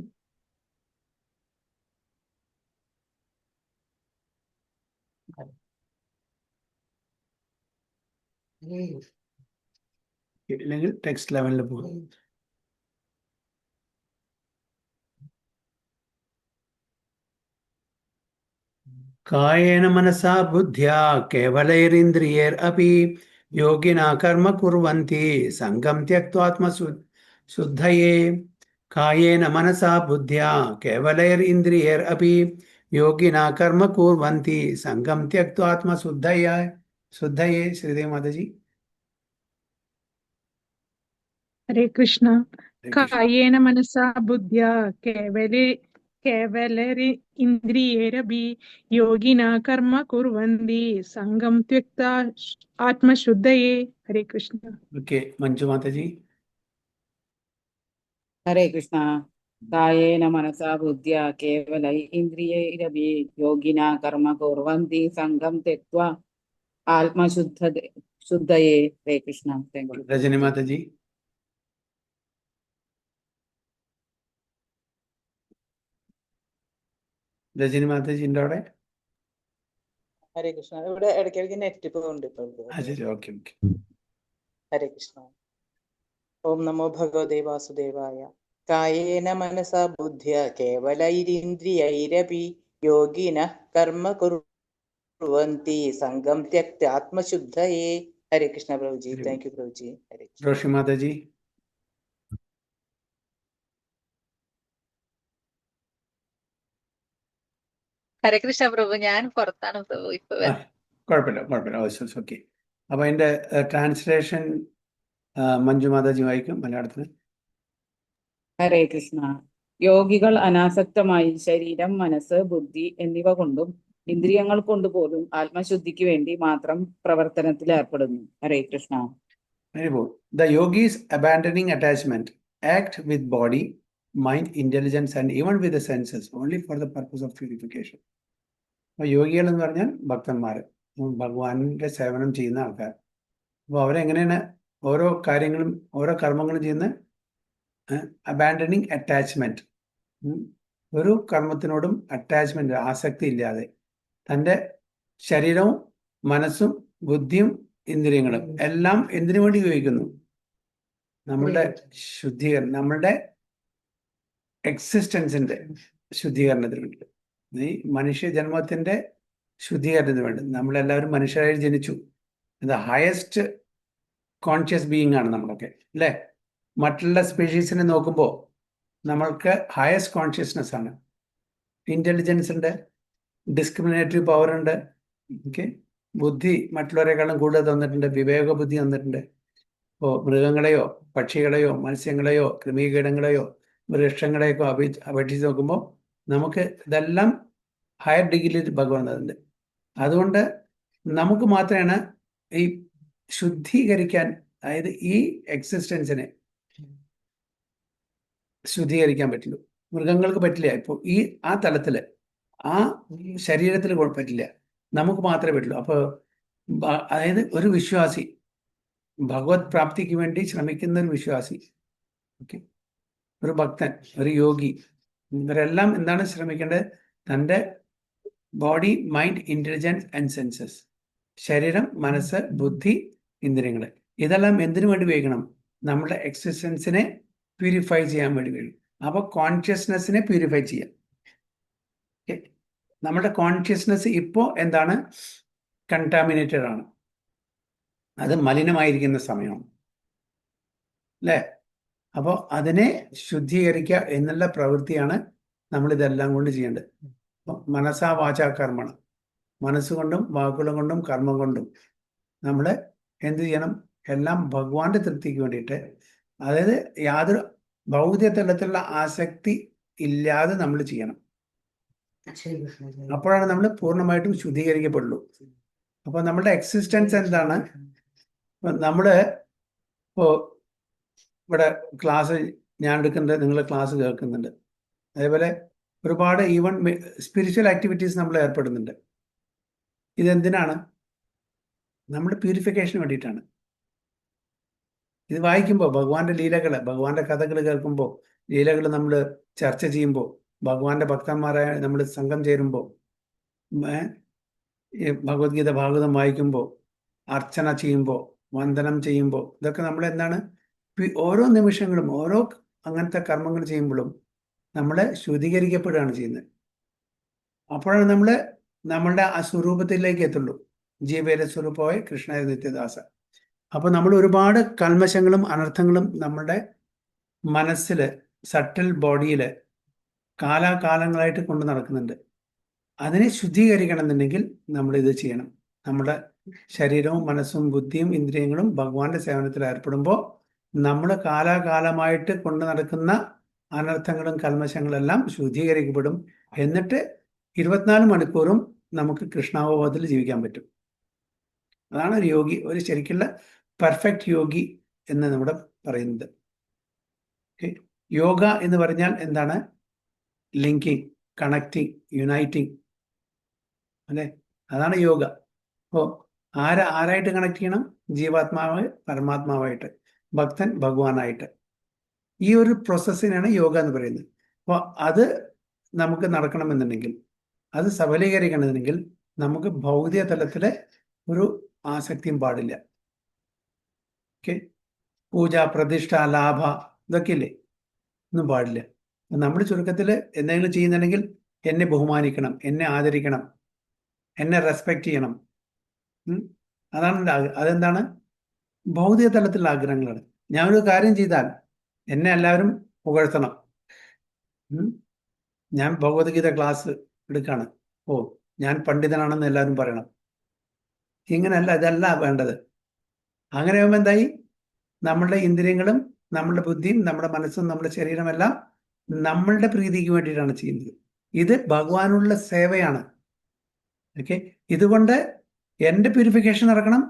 ഇല്ലെങ്കിൽ ടെക്സ്റ്റ് ലെവലിൽ പോകും. കായേന മനസാ ബുദ്ധ്യാ കേവലൈരിന്ദ്രിയൈർ അപി യോഗിനാ കർമ്മ കുർവന്തി സംഗം ത്യക്ത്വാത്മശുദ്ധയേ. കായേന മനസാ ബുദ്ധ്യാ കേവലൈരിന്ദ്രിയൈർ അപി യോഗിനാ കർമ്മ കുർവന്തി സംഗം ത്യക്ത്വാത്മശുദ്ധയേ. ശ്രീദേവി മാതാജി. ഹരേ കൃഷ്ണ. കായേന മനസാ ബുദ്ധ്യാ കേവലരി ഇന്ദ്രിയേരഭി യോഗിന കർമ്മ കുർവന്തി സംഗം ത്യക്ത ആത്മശുദ്ധയേ. ഹരേ കൃഷ്ണ. ഓക്കെ, മഞ്ജു മാതാജി. ഹരേ കൃഷ്ണ. കായേന മനസാ ബുദ്ധ്യാ കേവലൈ ഇന്ദ്രിയൈരപി യോഗിന കർമ്മ കുർവന്തി സംഗം ത്യക്ത്വാ ആത്മശുദ്ധയേ. ഹരേ കൃഷ്ണ. Thank you. രജനി മാതാജി. രജനി മാതാജി ഉണ്ടോ അവിടെ? ഹരേ കൃഷ്ണ. ഇവിടെ ഇടയ്ക്കിടയ്ക്ക് നെറ്റ് പോകുന്നുണ്ട് ഇപ്പോൾ. ശരി, ഓക്കെ ഓക്കെ. ഹരേ കൃഷ്ണ. ഓം നമോ ഭഗവതേ വാസുദേവായ. കായേന മനസാ ബുദ്ധ്യാ കേവലൈരിന്ദ്രിയൈരപി യോഗിന കർമ്മ കുർവന്തി സംഗം ത്യക്ത ആത്മശുദ്ധയേ. ഹരേ കൃഷ്ണ പ്രഭുജി. Thank you Prabhuji. ഹരേ കൃഷ്ണ. റോഷി മാതാജി. ഹരേ കൃഷ്ണ പ്രഭു, ഞാൻ പുറത്താണ് പ്രഭു ഇപ്പൊ. കുഴപ്പമില്ല. ഓക്കെ. അപ്പൊ അതിന്റെ ട്രാൻസ്ലേഷൻ മഞ്ജു മാതാജി വായിക്കും മലയാളത്തിന്. ഹരേ കൃഷ്ണ. യോഗികൾ അനാസക്തമായി ശരീരം, മനസ്സ്, ബുദ്ധി എന്നിവ കൊണ്ടും ഇന്ദ്രിയങ്ങൾ കൊണ്ടുപോലും ആത്മശുദ്ധിക്ക് വേണ്ടി മാത്രം പ്രവർത്തനത്തിൽ ഏർപ്പെടുന്നു. ഹരേ Krishna. Very good. The yogis abandoning attachment act with body, mind, intelligence and even with the senses only for the purpose of purification. അപ്പോൾ യോഗികൾ എന്ന് പറഞ്ഞാൽ ഭക്തന്മാർ, ഭഗവാന്റെ സേവനം ചെയ്യുന്ന ആൾക്കാർ. അപ്പോൾ അവരെങ്ങനെയാണ് ഓരോ കാര്യങ്ങളും ഓരോ കർമ്മങ്ങളും ചെയ്യുന്ന അബാൻഡനിങ് അറ്റാച്ച്മെന്റ്, ഒരു കർമ്മത്തിനോടും അറ്റാച്ച്മെന്റ്, ആസക്തി ഇല്ലാതെ തൻ്റെ ശരീരവും മനസ്സും ബുദ്ധിയും ഇന്ദ്രിയങ്ങളും എല്ലാം എന്തിനു വേണ്ടി ഉപയോഗിക്കുന്നു? നമ്മളുടെ ശുദ്ധീകരണം, നമ്മളുടെ എക്സിസ്റ്റൻസിന്റെ ശുദ്ധീകരണത്തിന് വേണ്ടി, ഈ മനുഷ്യ ജന്മത്തിന്റെ ശുദ്ധീകരണത്തിന് വേണ്ടി. നമ്മളെല്ലാവരും മനുഷ്യരായി ജനിച്ചു. ഇത് ഹയസ്റ്റ് കോൺഷ്യസ് ബീയിങ് ആണ് നമ്മളൊക്കെ, അല്ലേ? മറ്റുള്ള സ്പീഷീസിനെ നോക്കുമ്പോൾ നമ്മൾക്ക് ഹയസ്റ്റ് കോൺഷ്യസ്നെസ് ആണ്. ഇന്റലിജൻസ് ഉണ്ട്, ഡിസ്ക്രിമിനേറ്ററി പവർ ഉണ്ട്, ഓക്കെ, ബുദ്ധി മറ്റുള്ളവരെക്കാളും കൂടുതൽ തന്നിട്ടുണ്ട്, വിവേക ബുദ്ധി തന്നിട്ടുണ്ട്. ഇപ്പോൾ മൃഗങ്ങളെയോ പക്ഷികളെയോ മത്സ്യങ്ങളെയോ കൃമികീടങ്ങളെയോ വൃക്ഷങ്ങളെയൊക്കെ അപേക്ഷിച്ച് നോക്കുമ്പോൾ നമുക്ക് ഇതെല്ലാം ഹയർ ഡിഗ്രിയിൽ ഭഗവാൻ തന്നിട്ടുണ്ട്. അതുകൊണ്ട് നമുക്ക് മാത്രമാണ് ഈ ശുദ്ധീകരിക്കാൻ, അതായത് ഈ എക്സിസ്റ്റൻസിനെ ശുദ്ധീകരിക്കാൻ പറ്റുള്ളൂ. മൃഗങ്ങൾക്ക് പറ്റില്ല. ഇപ്പോൾ ആ തലത്തിൽ, ആ ശരീരത്തിൽ പറ്റില്ല, നമുക്ക് മാത്രമേ പറ്റുള്ളൂ. അപ്പോൾ അതായത് ഒരു വിശ്വാസി, ഭഗവത് പ്രാപ്തിക്ക് വേണ്ടി ശ്രമിക്കുന്ന ഒരു വിശ്വാസി, ഓക്കെ, ഒരു ഭക്തൻ, ഒരു യോഗി, ഇവരെല്ലാം എന്താണ് ശ്രമിക്കേണ്ടത്? തൻ്റെ body, mind, intelligence and census, ശരീരം, മനസ്സ്, ബുദ്ധി, ഇന്ദ്രിയങ്ങൾ, ഇതെല്ലാം എന്തിനു വേണ്ടി ഉപയോഗിക്കണം? നമ്മുടെ എക്സിസ്റ്റൻസിനെ പ്യൂരിഫൈ ചെയ്യാൻ വേണ്ടി കഴിയും. അപ്പോൾ കോൺഷ്യസ്നെസ്സിനെ പ്യൂരിഫൈ ചെയ്യാം. നമ്മുടെ കോൺഷ്യസ്നെസ് ഇപ്പോൾ എന്താണ്? കണ്ടാമിനേറ്റഡ് ആണ്, അത് മലിനമായിരിക്കുന്ന സമയമാണ് അല്ലേ? അപ്പോൾ അതിനെ ശുദ്ധീകരിക്കുക എന്നുള്ള പ്രവൃത്തിയാണ് നമ്മളിതെല്ലാം കൊണ്ട് ചെയ്യേണ്ടത്. അപ്പം മനസ്സാ വാചാ കർമ്മണം, മനസ്സുകൊണ്ടും വാക്കുകളും കൊണ്ടും കർമ്മം കൊണ്ടും നമ്മൾ എന്ത് ചെയ്യണം? എല്ലാം ഭഗവാന്റെ തൃപ്തിക്ക് വേണ്ടിയിട്ട്, അതായത് യാതൊരു ഭൗതിക തലത്തിലുള്ള ആസക്തി ഇല്ലാതെ നമ്മൾ ചെയ്യണം. അപ്പോഴാണ് നമ്മൾ പൂർണ്ണമായിട്ടും ശുദ്ധീകരിക്കപ്പെടുള്ളൂ. അപ്പോൾ നമ്മുടെ എക്സിസ്റ്റൻസ് എന്താണ്? നമ്മൾ ഇപ്പോൾ ഇവിടെ ക്ലാസ് ഞാൻ എടുക്കുന്നുണ്ട്, നിങ്ങൾ ക്ലാസ് കേൾക്കുന്നുണ്ട്, അതേപോലെ ഒരുപാട് ഈവൻ സ്പിരിച്വൽ ആക്ടിവിറ്റീസ് നമ്മൾ ഏർപ്പെടുന്നുണ്ട്. ഇതെന്തിനാണ്? നമ്മുടെ പ്യൂരിഫിക്കേഷന് വേണ്ടിയിട്ടാണ്. ഇത് വായിക്കുമ്പോൾ ഭഗവാന്റെ ലീലകൾ, ഭഗവാന്റെ കഥകൾ കേൾക്കുമ്പോൾ, ലീലകൾ നമ്മൾ ചർച്ച ചെയ്യുമ്പോൾ, ഭഗവാന്റെ ഭക്തന്മാരായ നമ്മൾ സംഘം ചേരുമ്പോൾ, ഈ ഭഗവത്ഗീത ഭാഗവതം വായിക്കുമ്പോൾ, അർച്ചന ചെയ്യുമ്പോൾ, വന്ദനം ചെയ്യുമ്പോൾ, ഇതൊക്കെ നമ്മൾ എന്താണ്? ഓരോ നിമിഷങ്ങളും ഓരോ അങ്ങനത്തെ കർമ്മങ്ങൾ ചെയ്യുമ്പോഴും നമ്മൾ ശുദ്ധീകരിക്കപ്പെടുകയാണ് ചെയ്യുന്നത്. അപ്പോഴാണ് നമ്മൾ നമ്മളുടെ ആ സ്വരൂപത്തിലേക്ക് എത്തുള്ളൂ. ജീവേര സ്വരൂപമായ കൃഷ്ണ നിത്യദാസ. അപ്പോൾ നമ്മൾ ഒരുപാട് കൽമശങ്ങളും അനർത്ഥങ്ങളും നമ്മുടെ മനസ്സിൽ, സട്ടിൽ ബോഡിയിൽ കാലാകാലങ്ങളായിട്ട് കൊണ്ട് നടക്കുന്നുണ്ട്. അതിനെ ശുദ്ധീകരിക്കണം എന്നുണ്ടെങ്കിൽ നമ്മൾ ഇത് ചെയ്യണം. നമ്മുടെ ശരീരവും മനസ്സും ബുദ്ധിയും ഇന്ദ്രിയങ്ങളും ഭഗവാന്റെ സേവനത്തിൽ ഏർപ്പെടുമ്പോൾ നമ്മൾ കാലാകാലമായിട്ട് കൊണ്ട് നടക്കുന്ന അനർത്ഥങ്ങളും കൽമശങ്ങളെല്ലാം ശുദ്ധീകരിക്കപ്പെടും. എന്നിട്ട് 24 മണിക്കൂറും നമുക്ക് കൃഷ്ണാവബോധത്തിൽ ജീവിക്കാൻ പറ്റും. അതാണ് ഒരു യോഗി, ഒരു ശരിക്കുള്ള പെർഫെക്റ്റ് യോഗി എന്ന് നമ്മുടെ പറയുന്നത്. യോഗ എന്ന് പറഞ്ഞാൽ എന്താണ്? ലിങ്കിങ്, കണക്റ്റിംഗ്, യുണൈറ്റിംഗ് അല്ലേ? അതാണ് യോഗ. അപ്പോൾ ആരായിട്ട് കണക്ട് ചെയ്യണം? ജീവാത്മാവ് പരമാത്മാവായിട്ട്, ഭക്തൻ ഭഗവാനായിട്ട്. ഈ ഒരു പ്രോസസ്സിനാണ് യോഗ എന്ന് പറയുന്നത്. അപ്പോൾ അത് നമുക്ക് നടക്കണമെന്നുണ്ടെങ്കിൽ, അത് സഫലീകരിക്കണമെന്നുണ്ടെങ്കിൽ നമുക്ക് ഭൗതിക തലത്തിലെ ഒരു ആസക്തിയും പാടില്ല. ഓക്കെ, പൂജ, പ്രതിഷ്ഠ, ലാഭ, ഇതൊക്കെ ഇല്ലേ, ഒന്നും പാടില്ല. നമ്മൾ ചുരുക്കത്തിൽ എന്തെങ്കിലും ചെയ്യുന്നുണ്ടെങ്കിൽ എന്നെ ബഹുമാനിക്കണം, എന്നെ ആദരിക്കണം, എന്നെ റെസ്പെക്റ്റ് ചെയ്യണം. അതാണ് അതെന്താണ്? ഭൗതിക തലത്തിലുള്ള ആഗ്രഹങ്ങളാണ്. ഞാനൊരു കാര്യം ചെയ്താൽ എന്നെ എല്ലാവരും പുകഴ്ത്തണം. ഞാൻ ഭഗവത്ഗീത ക്ലാസ് എടുക്കാണ്, ഓ ഞാൻ പണ്ഡിതനാണെന്ന് എല്ലാവരും പറയണം. ഇങ്ങനെയല്ല, ഇതല്ല വേണ്ടത്. അങ്ങനെ ആകുമ്പോൾ എന്തായി? നമ്മളുടെ ഇന്ദ്രിയങ്ങളും നമ്മളുടെ ബുദ്ധിയും നമ്മുടെ മനസ്സും നമ്മുടെ ശരീരമെല്ലാം നമ്മളുടെ പ്രീതിക്ക് വേണ്ടിയിട്ടാണ് ചെയ്യുന്നത്. ഇത് ഭഗവാനുള്ള സേവയാണ്. ഓക്കെ, ഇതുകൊണ്ട് എൻ്റെ പ്യൂരിഫിക്കേഷൻ നടക്കണം,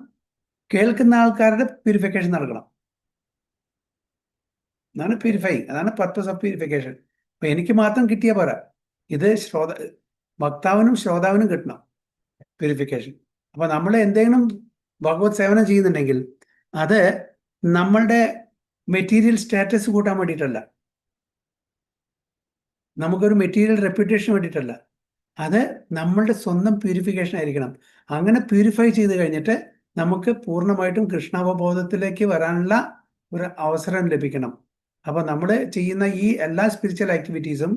കേൾക്കുന്ന ആൾക്കാരുടെ പ്യൂരിഫിക്കേഷൻ നടക്കണം. അതാണ് പ്യൂരിഫൈങ്, അതാണ് പർപ്പസ് ഓഫ് പ്യൂരിഫിക്കേഷൻ. അപ്പൊ എനിക്ക് മാത്രം കിട്ടിയ പോരാ, ഇത് വക്താവിനും ശ്രോതാവിനും കിട്ടണം പ്യൂരിഫിക്കേഷൻ. അപ്പൊ നമ്മൾ എന്തെങ്കിലും ഭഗവത് സേവനം ചെയ്യുന്നുണ്ടെങ്കിൽ അത് നമ്മളുടെ മെറ്റീരിയൽ സ്റ്റാറ്റസ് കൂട്ടാൻ വേണ്ടിയിട്ടല്ല, നമുക്കൊരു മെറ്റീരിയൽ റെപ്യൂട്ടേഷൻ വേണ്ടിയിട്ടല്ല, അത് നമ്മളുടെ സ്വന്തം പ്യൂരിഫിക്കേഷൻ ആയിരിക്കണം. അങ്ങനെ പ്യൂരിഫൈ ചെയ്ത് കഴിഞ്ഞിട്ട് നമുക്ക് പൂർണ്ണമായിട്ടും കൃഷ്ണാവബോധത്തിലേക്ക് വരാനുള്ള ഒരു അവസരം ലഭിക്കണം. അപ്പൊ നമ്മൾ ചെയ്യുന്ന ഈ എല്ലാ സ്പിരിച്വൽ ആക്ടിവിറ്റീസും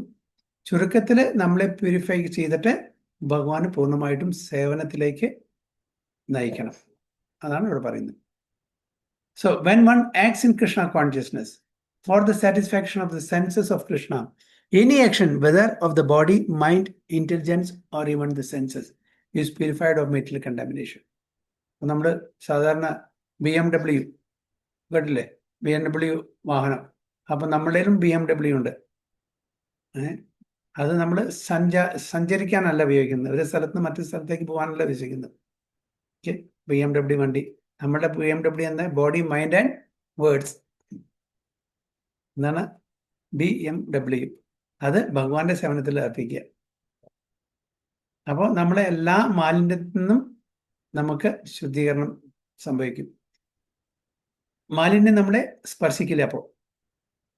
ചുരുക്കത്തിൽ നമ്മളെ പ്യൂരിഫൈ ചെയ്തിട്ട് ഭഗവാന് പൂർണ്ണമായിട്ടും സേവനത്തിലേക്ക് നയിക്കണം. അതാണ് ഇവിടെ പറയുന്നത്. So when one acts in Krishna consciousness for the satisfaction of the census of Krishna, any action, whether of the body, mind, intelligence or even the senses, is purified of material contamination. നമ്മൾ സാധാരണ BMW കേട്ടില്ലേ? BMW വാഹനം. അപ്പം നമ്മളുടെയും BMW ഉണ്ട്. അത് നമ്മൾ സഞ്ചരിക്കാനല്ല ഉപയോഗിക്കുന്നത്, ഒരു സ്ഥലത്ത് നിന്ന് മറ്റൊരു സ്ഥലത്തേക്ക് പോകാനല്ല ഉപയോഗിക്കുന്നത്. BMW വണ്ടി നമ്മുടെ BMW എന്താ? Body, mind and words. എന്താണ് BMW? അത് ഭഗവാന്റെ സേവനത്തിൽ അർപ്പിക്കുക. അപ്പോൾ നമ്മളെ എല്ലാ മാലിന്യത്തിൽ നിന്നും നമുക്ക് ശുദ്ധീകരണം സംഭവിക്കും. മാലിന്യം നമ്മളെ സ്പർശിക്കില്ല. അപ്പോൾ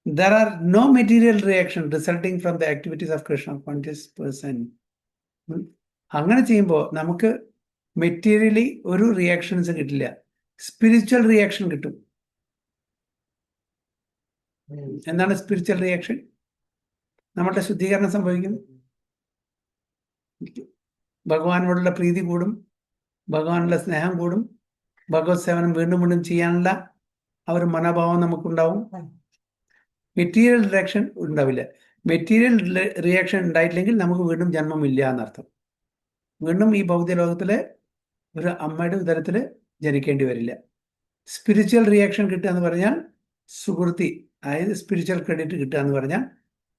there are no material reaction resulting from the activities of Krishna conscious person. അങ്ങനെ ചെയ്യുമ്പോൾ നമുക്ക് മെറ്റീരിയലി ഒരു റിയാക്ഷൻസ് കിട്ടില്ല, സ്പിരിച്വൽ റിയാക്ഷൻ കിട്ടും. എന്താണ് സ്പിരിച്വൽ റിയാക്ഷൻ? നമ്മുടെ ശുദ്ധീകരണം സംഭവിക്കും, ഭഗവാനോടുള്ള പ്രീതി കൂടും, ഭഗവാനുള്ള സ്നേഹം കൂടും, ഭഗവത് സേവനം വീണ്ടും വീണ്ടും ചെയ്യാനുള്ള ആ ഒരു മനോഭാവം നമുക്കുണ്ടാവും. മെറ്റീരിയൽ റിയാക്ഷൻ ഉണ്ടാവില്ല. മെറ്റീരിയൽ റിയാക്ഷൻ ഉണ്ടായിട്ടില്ലെങ്കിൽ നമുക്ക് വീണ്ടും ജന്മമില്ല എന്നർത്ഥം. വീണ്ടും ഈ ഭൗതിക ലോകത്തിലെ ഒരു അമ്മയുടെ ഉദരത്തിൽ ജനിക്കേണ്ടി വരില്ല. സ്പിരിച്വൽ റിയാക്ഷൻ കിട്ടുക എന്ന് പറഞ്ഞാൽ സുഹൃത്തി, അതായത് സ്പിരിച്വൽ ക്രെഡിറ്റ് കിട്ടുക എന്ന് പറഞ്ഞാൽ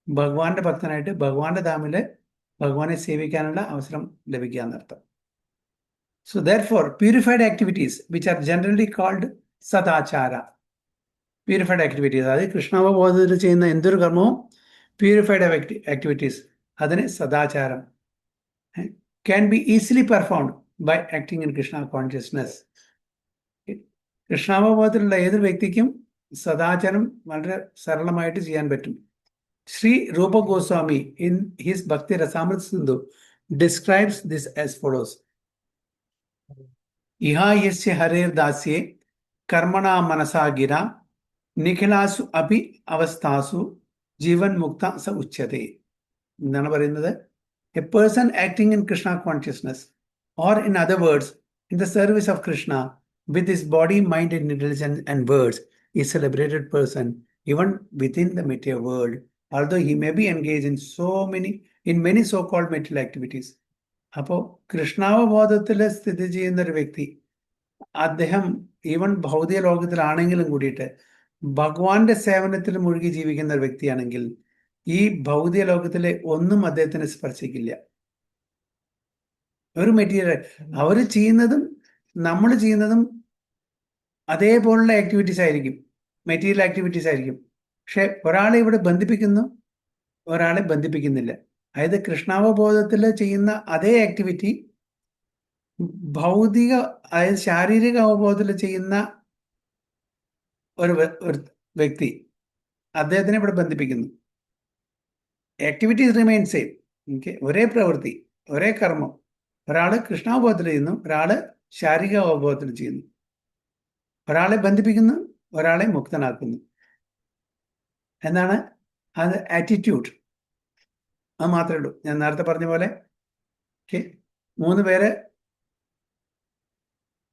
ഭഗവാന്റെ ഭക്തനായിട്ട് ഭഗവാന്റെ ധാമില് ഭഗവാനെ സേവിക്കാനുള്ള അവസരം ലഭിക്കുക എന്നർത്ഥം. So therefore purified activities which are generally called sadachara, purified activities, അതായത് കൃഷ്ണാവബോധത്തിൽ ചെയ്യുന്ന എന്തൊരു കർമ്മവും പ്യൂരിഫൈഡ് ആക്ടിവിറ്റീസ്, അതിന് സദാചാരം, can be easily performed by acting in Krishna consciousness. കൃഷ്ണാവബോധത്തിലുള്ള ഏതൊരു വ്യക്തിക്കും സദാചാരം വളരെ സരളമായിട്ട് ചെയ്യാൻ പറ്റും. ശ്രീ രൂപ Goswami in his Bhakti Rasamrita Sindhu describes this as follows: ഇഹാ യസ്യ ഹരേർ ദാസ്യേ കർമ്മണാ മനസാ ഗിര നിഖിലാസു അപി അവസ്ഥാസു ജീവൻ മുക്ത സ ഉച്യതേ. എന്താണ് പറയുന്നത്? A person acting in Krishna consciousness, or in other words in the service of Krishna with his body, mind and intelligence and words is A liberated person even within the material world, although he may be engaged in many so-called material activities. അപ്പോൾ കൃഷ്ണാവബോധത്തിൽ സ്ഥിതി ചെയ്യുന്ന ഒരു വ്യക്തി, അദ്ദേഹം even ഭൗതിക ലോകത്തിലാണെങ്കിലും കൂടിയിട്ട് ഭഗവാന്റെ സേവനത്തിൽ മുഴുകി ജീവിക്കുന്ന ഒരു വ്യക്തിയാണെങ്കിൽ ഈ ഭൗതിക ലോകത്തിലെ ഒന്നും അദ്ദേഹത്തിന് സ്പർശിക്കില്ല. ഒരു മെറ്റീരിയൽ അവർ ചെയ്യുന്നതും നമ്മൾ ചെയ്യുന്നതും അതേപോലുള്ള ആക്ടിവിറ്റീസ് ആയിരിക്കും, മെറ്റീരിയൽ ആക്ടിവിറ്റീസ് ആയിരിക്കും. പക്ഷെ ഒരാളെ ഇവിടെ ബന്ധിപ്പിക്കുന്നു, ഒരാളെ ബന്ധിപ്പിക്കുന്നില്ല. അതായത് കൃഷ്ണാവബോധത്തിൽ ചെയ്യുന്ന അതേ ആക്ടിവിറ്റി ഭൗതിക, അതായത് ശാരീരിക അവബോധത്തിൽ ചെയ്യുന്ന ഒരു വ്യക്തി, അദ്ദേഹത്തിനെ ഇവിടെ ബന്ധിപ്പിക്കുന്നു. Activities remain same. ഒരേ പ്രവൃത്തി, ഒരേ കർമ്മം. ഒരാൾ കൃഷ്ണാവബോധത്തിൽ ചെയ്യുന്നു, ഒരാൾ ശാരീരിക അവബോധത്തിൽ ചെയ്യുന്നു. ഒരാളെ ബന്ധിപ്പിക്കുന്നു, ഒരാളെ മുക്തനാക്കുന്നു. എന്താണ് അത്? ആറ്റിറ്റ്യൂഡ്. അത് മാത്രമേ ഉള്ളൂ. ഞാൻ നേരത്തെ പറഞ്ഞ പോലെ 3 പേര്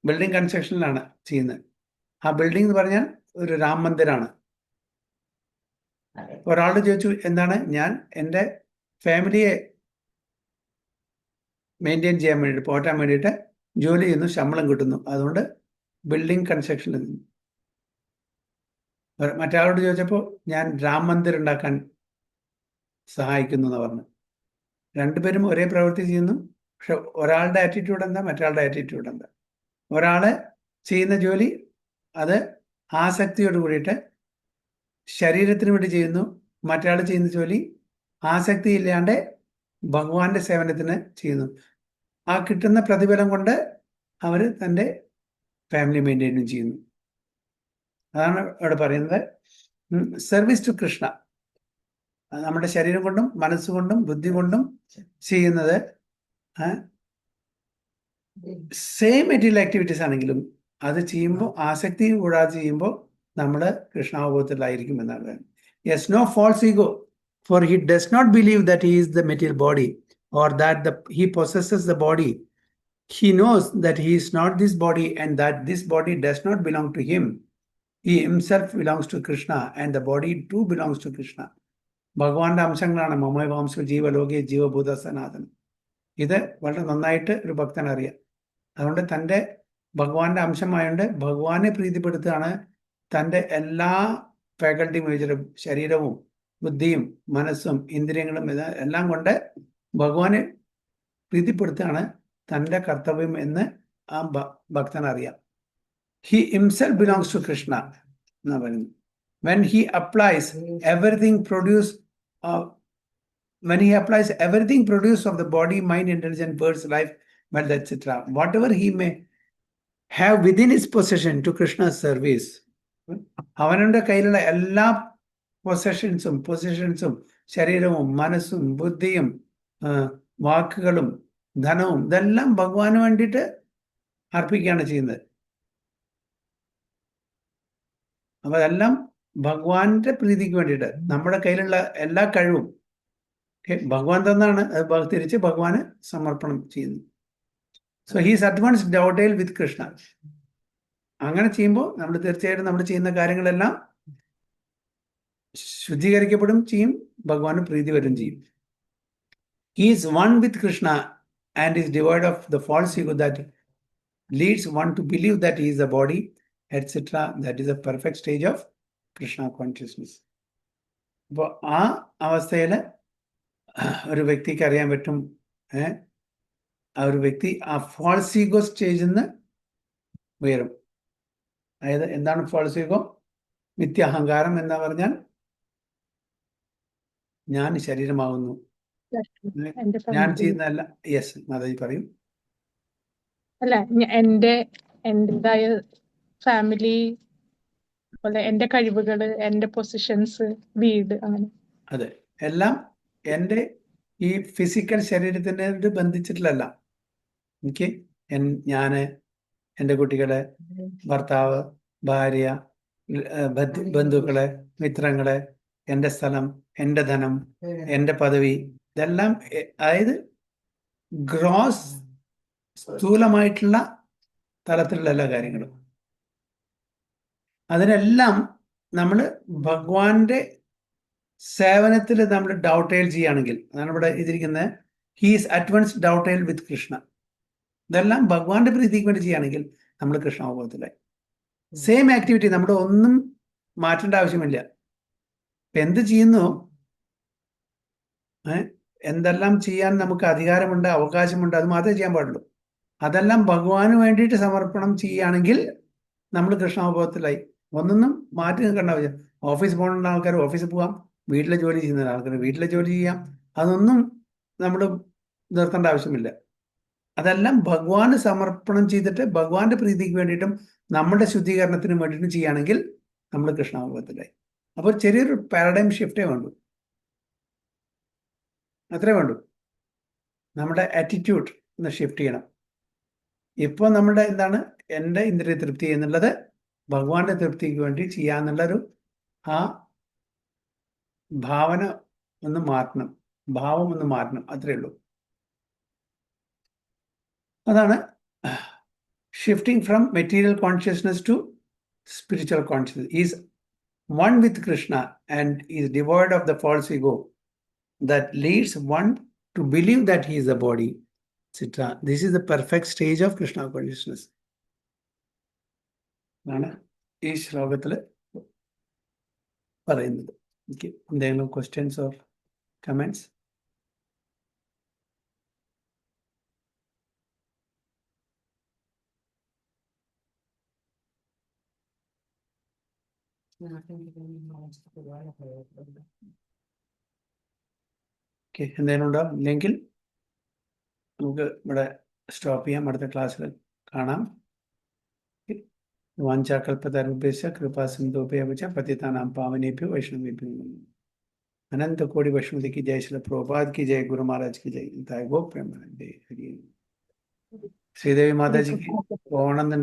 ബിൽഡിംഗ് കൺസ്ട്രക്ഷനിലാണ് ചെയ്യുന്നത്. ആ ബിൽഡിംഗ് എന്ന് പറഞ്ഞാൽ ഒരു രാം മന്ദിരാണ്. ഒരാളോട് ചോദിച്ചു, എന്താണ്? ഞാൻ എൻ്റെ ഫാമിലിയെ മെയിൻറ്റെയിൻ ചെയ്യാൻ വേണ്ടിയിട്ട്, പോറ്റാൻ വേണ്ടിയിട്ട് ജോലി ചെയ്യുന്നു, ശമ്പളം കിട്ടുന്നു, അതുകൊണ്ട് ബിൽഡിംഗ് കൺസ്ട്രക്ഷനിൽ നിന്നു. മറ്റൊരാളോട് ചോദിച്ചപ്പോൾ ഞാൻ രാം മന്ദിർ ഉണ്ടാക്കാൻ സഹായിക്കുന്നു എന്ന് പറഞ്ഞു. രണ്ടുപേരും ഒരേ പ്രവൃത്തി ചെയ്യുന്നു, പക്ഷെ ഒരാളുടെ ആറ്റിറ്റ്യൂഡ് എന്താ, മറ്റൊരാളുടെ ആറ്റിറ്റ്യൂഡ് എന്താ? ഒരാള് ചെയ്യുന്ന ജോലി അത് ആസക്തിയോട് കൂടിയിട്ട് ശരീരത്തിന് വേണ്ടി ചെയ്യുന്നു, മറ്റൊരാൾ ചെയ്യുന്ന ജോലി ആസക്തി ഇല്ലാണ്ട് ഭഗവാന്റെ സേവനത്തിന് ചെയ്യുന്നു. ആ കിട്ടുന്ന പ്രതിഫലം കൊണ്ട് അവർ തൻ്റെ ഫാമിലി മെയിൻറ്റെയിനും ചെയ്യുന്നു. അതാണ് ഇവിടെ പറയുന്നത്. സർവീസ് ടു കൃഷ്ണ, നമ്മുടെ ശരീരം കൊണ്ടും മനസ്സുകൊണ്ടും ബുദ്ധി കൊണ്ടും ചെയ്യുന്നത് സെയിം മെറ്റീരിയൽ ആക്ടിവിറ്റീസ് ആണെങ്കിലും അത് ചെയ്യുമ്പോൾ ആസക്തി കൂടാതെ ചെയ്യുമ്പോൾ നമ്മൾ കൃഷ്ണാവബോധത്തിലായിരിക്കും എന്നാണ്. Yes, no false ego, for he does not believe that he is the material body or that he possesses the body. He knows that he is not this body and that this body does not belong to him. He himself belongs to Krishna and the body too belongs to Krishna. ഭഗവാന്റെ അംശങ്ങളാണ് മമൈവാംശ ജീവലോകേ ജീവഭൂത സനാതനം. ഇത് വളരെ നന്നായിട്ട് ഒരു ഭക്തൻ അറിയാം. അതുകൊണ്ട് തൻ്റെ ഭഗവാന്റെ അംശമായതുകൊണ്ട് ഭഗവാനെ പ്രീതിപ്പെടുത്തുകയാണ് തൻ്റെ എല്ലാ ഫാക്കൽറ്റി മേജറും, ശരീരവും ബുദ്ധിയും മനസ്സും ഇന്ദ്രിയങ്ങളും എല്ലാം കൊണ്ട് ഭഗവാനെ പ്രീതിപ്പെടുത്തുകയാണ് തൻ്റെ കർത്തവ്യം എന്ന് ആ ഭക്തൻ അറിയാം. he himself belongs to Krishna. When he applies everything produced of the body, mind, intelligence, birds, life, wealth, etc., whatever he may have within his possession to Krishna's service, അവനുടെ കയ്യിലുള്ള എല്ലാ പൊസിഷൻസും ശരീരവും മനസ്സും ബുദ്ധിയും വാക്കുകളും ധനവും ഇതെല്ലാം ഭഗവാന് വേണ്ടിയിട്ട് അർപ്പിക്കുകയാണ് ചെയ്യുന്നത്. അപ്പൊ അതെല്ലാം ഭഗവാന്റെ പ്രീതിക്ക് വേണ്ടിയിട്ട് നമ്മുടെ കയ്യിലുള്ള എല്ലാ കഴിവും ഭഗവാൻ തന്നാണ്, അത് തിരിച്ച് ഭഗവാന് സമർപ്പണം ചെയ്യുന്നു. സോ ഹീസ് അഡ്വാൻസ് ഡൗട്ടേൽ വിത്ത് കൃഷ്ണ. അങ്ങനെ ചെയ്യുമ്പോൾ നമ്മൾ തീർച്ചയായിട്ടും നമ്മൾ ചെയ്യുന്ന കാര്യങ്ങളെല്ലാം ശുദ്ധീകരിക്കപ്പെടും ചെയ്യും, ഭഗവാന് പ്രീതി വരും ചെയ്യും. He is one with Krishna and is devoid of the false ego that leads one to believe that he is the body, etc. That is a perfect stage of Krishna consciousness. അപ്പോൾ ആ അവസ്ഥയിൽ ഒരു വ്യക്തിക്ക് അറിയാൻ പറ്റും, ആ ഒരു വ്യക്തി ആ ഫാൾസ് ഈഗോ സ്റ്റേജിൽ നിന്ന് ഉയരും. അതായത് എന്താണ് ഫാൾസ് ഈഗോ? മിഥ്യാഹങ്കാരം എന്ന് പറഞ്ഞാൽ ഞാൻ ശരീരമാകുന്നു, ഞാൻ ചെയ്യുന്നതല്ല. യെസ്, മാതാജി പറയും. അല്ല, എന്റേതായ ഫാമിലി, അതുപോലെ എന്റെ കഴിവുകള്, എന്റെ പൊസിഷൻസ്, വീട്, അങ്ങനെ അതെ, എല്ലാം എൻ്റെ ഈ ഫിസിക്കൽ ശരീരത്തിനായിട്ട് ബന്ധിച്ചിട്ടില്ലല്ല. എനിക്ക് ഞാന്, എൻ്റെ കുട്ടികളെ, ഭർത്താവ്, ഭാര്യ, ബന്ധുക്കളെ, മിത്രങ്ങളെ, എൻ്റെ സ്ഥലം, എൻ്റെ ധനം, എൻ്റെ പദവി, ഇതെല്ലാം അതായത് ഗ്രോസ് സ്ഥൂലമായിട്ടുള്ള തലത്തിലുള്ള എല്ലാ കാര്യങ്ങളും. അതിനെല്ലാം നമ്മൾ ഭഗവാന്റെ സേവനത്തിൽ നമ്മൾ ഡൗട്ടേൽ ചെയ്യുകയാണെങ്കിൽ, അതാണ് ഇവിടെ ഇതിരിക്കുന്നത്, ഹീസ് അഡ്വാൻസ് ഡൗട്ടേൽ വിത്ത് കൃഷ്ണ. ഇതെല്ലാം ഭഗവാന്റെ പ്രീതിക്ക് വേണ്ടി ചെയ്യുകയാണെങ്കിൽ നമ്മൾ കൃഷ്ണാവബോധത്തിലായി. സെയിം ആക്ടിവിറ്റി, നമ്മുടെ ഒന്നും മാറ്റേണ്ട ആവശ്യമില്ല. ഇപ്പം എന്ത് ചെയ്യുന്നു, എന്തെല്ലാം ചെയ്യാൻ നമുക്ക് അധികാരമുണ്ട്, അവകാശമുണ്ട്, അത് മാത്രമേ ചെയ്യാൻ പാടുള്ളൂ. അതെല്ലാം ഭഗവാന് വേണ്ടിയിട്ട് സമർപ്പണം ചെയ്യുകയാണെങ്കിൽ നമ്മൾ കൃഷ്ണാവബോധത്തിലായി. ഒന്നൊന്നും മാറ്റി നിൽക്കേണ്ട ആവശ്യം. ഓഫീസ് പോകുന്ന ആൾക്കാർ ഓഫീസിൽ പോകാം, വീട്ടിലെ ജോലി ചെയ്യുന്ന ആൾക്കാർ വീട്ടിലെ ജോലി ചെയ്യാം. അതൊന്നും നമ്മൾ നിർത്തേണ്ട ആവശ്യമില്ല. അതെല്ലാം ഭഗവാന് സമർപ്പണം ചെയ്തിട്ട് ഭഗവാന്റെ പ്രീതിക്ക് വേണ്ടിയിട്ടും നമ്മുടെ ശുദ്ധീകരണത്തിനും വേണ്ടിയിട്ടും ചെയ്യുകയാണെങ്കിൽ നമ്മൾ കൃഷ്ണാവബോധത്തിലായി. അപ്പോൾ ചെറിയൊരു പാരഡൈം ഷിഫ്റ്റേ വേണ്ടൂ, അത്രേ വേണ്ടൂ. നമ്മുടെ ആറ്റിറ്റ്യൂഡ് ഒന്ന് ഷിഫ്റ്റ് ചെയ്യണം. ഇപ്പോൾ നമ്മുടെ എന്താണ്, എൻ്റെ ഇന്ദ്രിയ തൃപ്തി എന്നുള്ളത് ഭഗവാന്റെ തൃപ്തിക്ക് വേണ്ടി ചെയ്യാന്നുള്ളൊരു ആ ഭാവന ഒന്ന് മാറ്റണം, ഭാവം ഒന്ന് മാറ്റണം, അത്രേ ഉള്ളൂ. അതാണ് shifting from material consciousness to spiritual consciousness. Is one with Krishna and is devoid of the false ego that leads one to believe that he is the body, etc. This is the perfect stage of Krishna consciousness. ആണ് ഈ ശ്ലോകത്തിൽ പറയുന്നത്. എന്തെങ്കിലും questions or comments? എന്തെങ്കിലും ഉണ്ടാവും, ഇല്ലെങ്കിൽ നമുക്ക് ഇവിടെ സ്റ്റോപ്പ് ചെയ്യാം. അടുത്ത ക്ലാസ്സിൽ കാണാം. വാഞ്ചാകൽപതരുഭ്യശ്ച കൃപാസിന്ധുഭ്യശ്ച പതിതാനാം പാവനേഭ്യോ വൈഷ്ണവേഭ്യോ നമഃ. अनंत कोटि वैष्णवी की जय, श्री प्रभुपाद की जय, गुरु महाराज की जय, गो प्रेमानंदे हरि। श्रीदेवी माता जी की, आनंद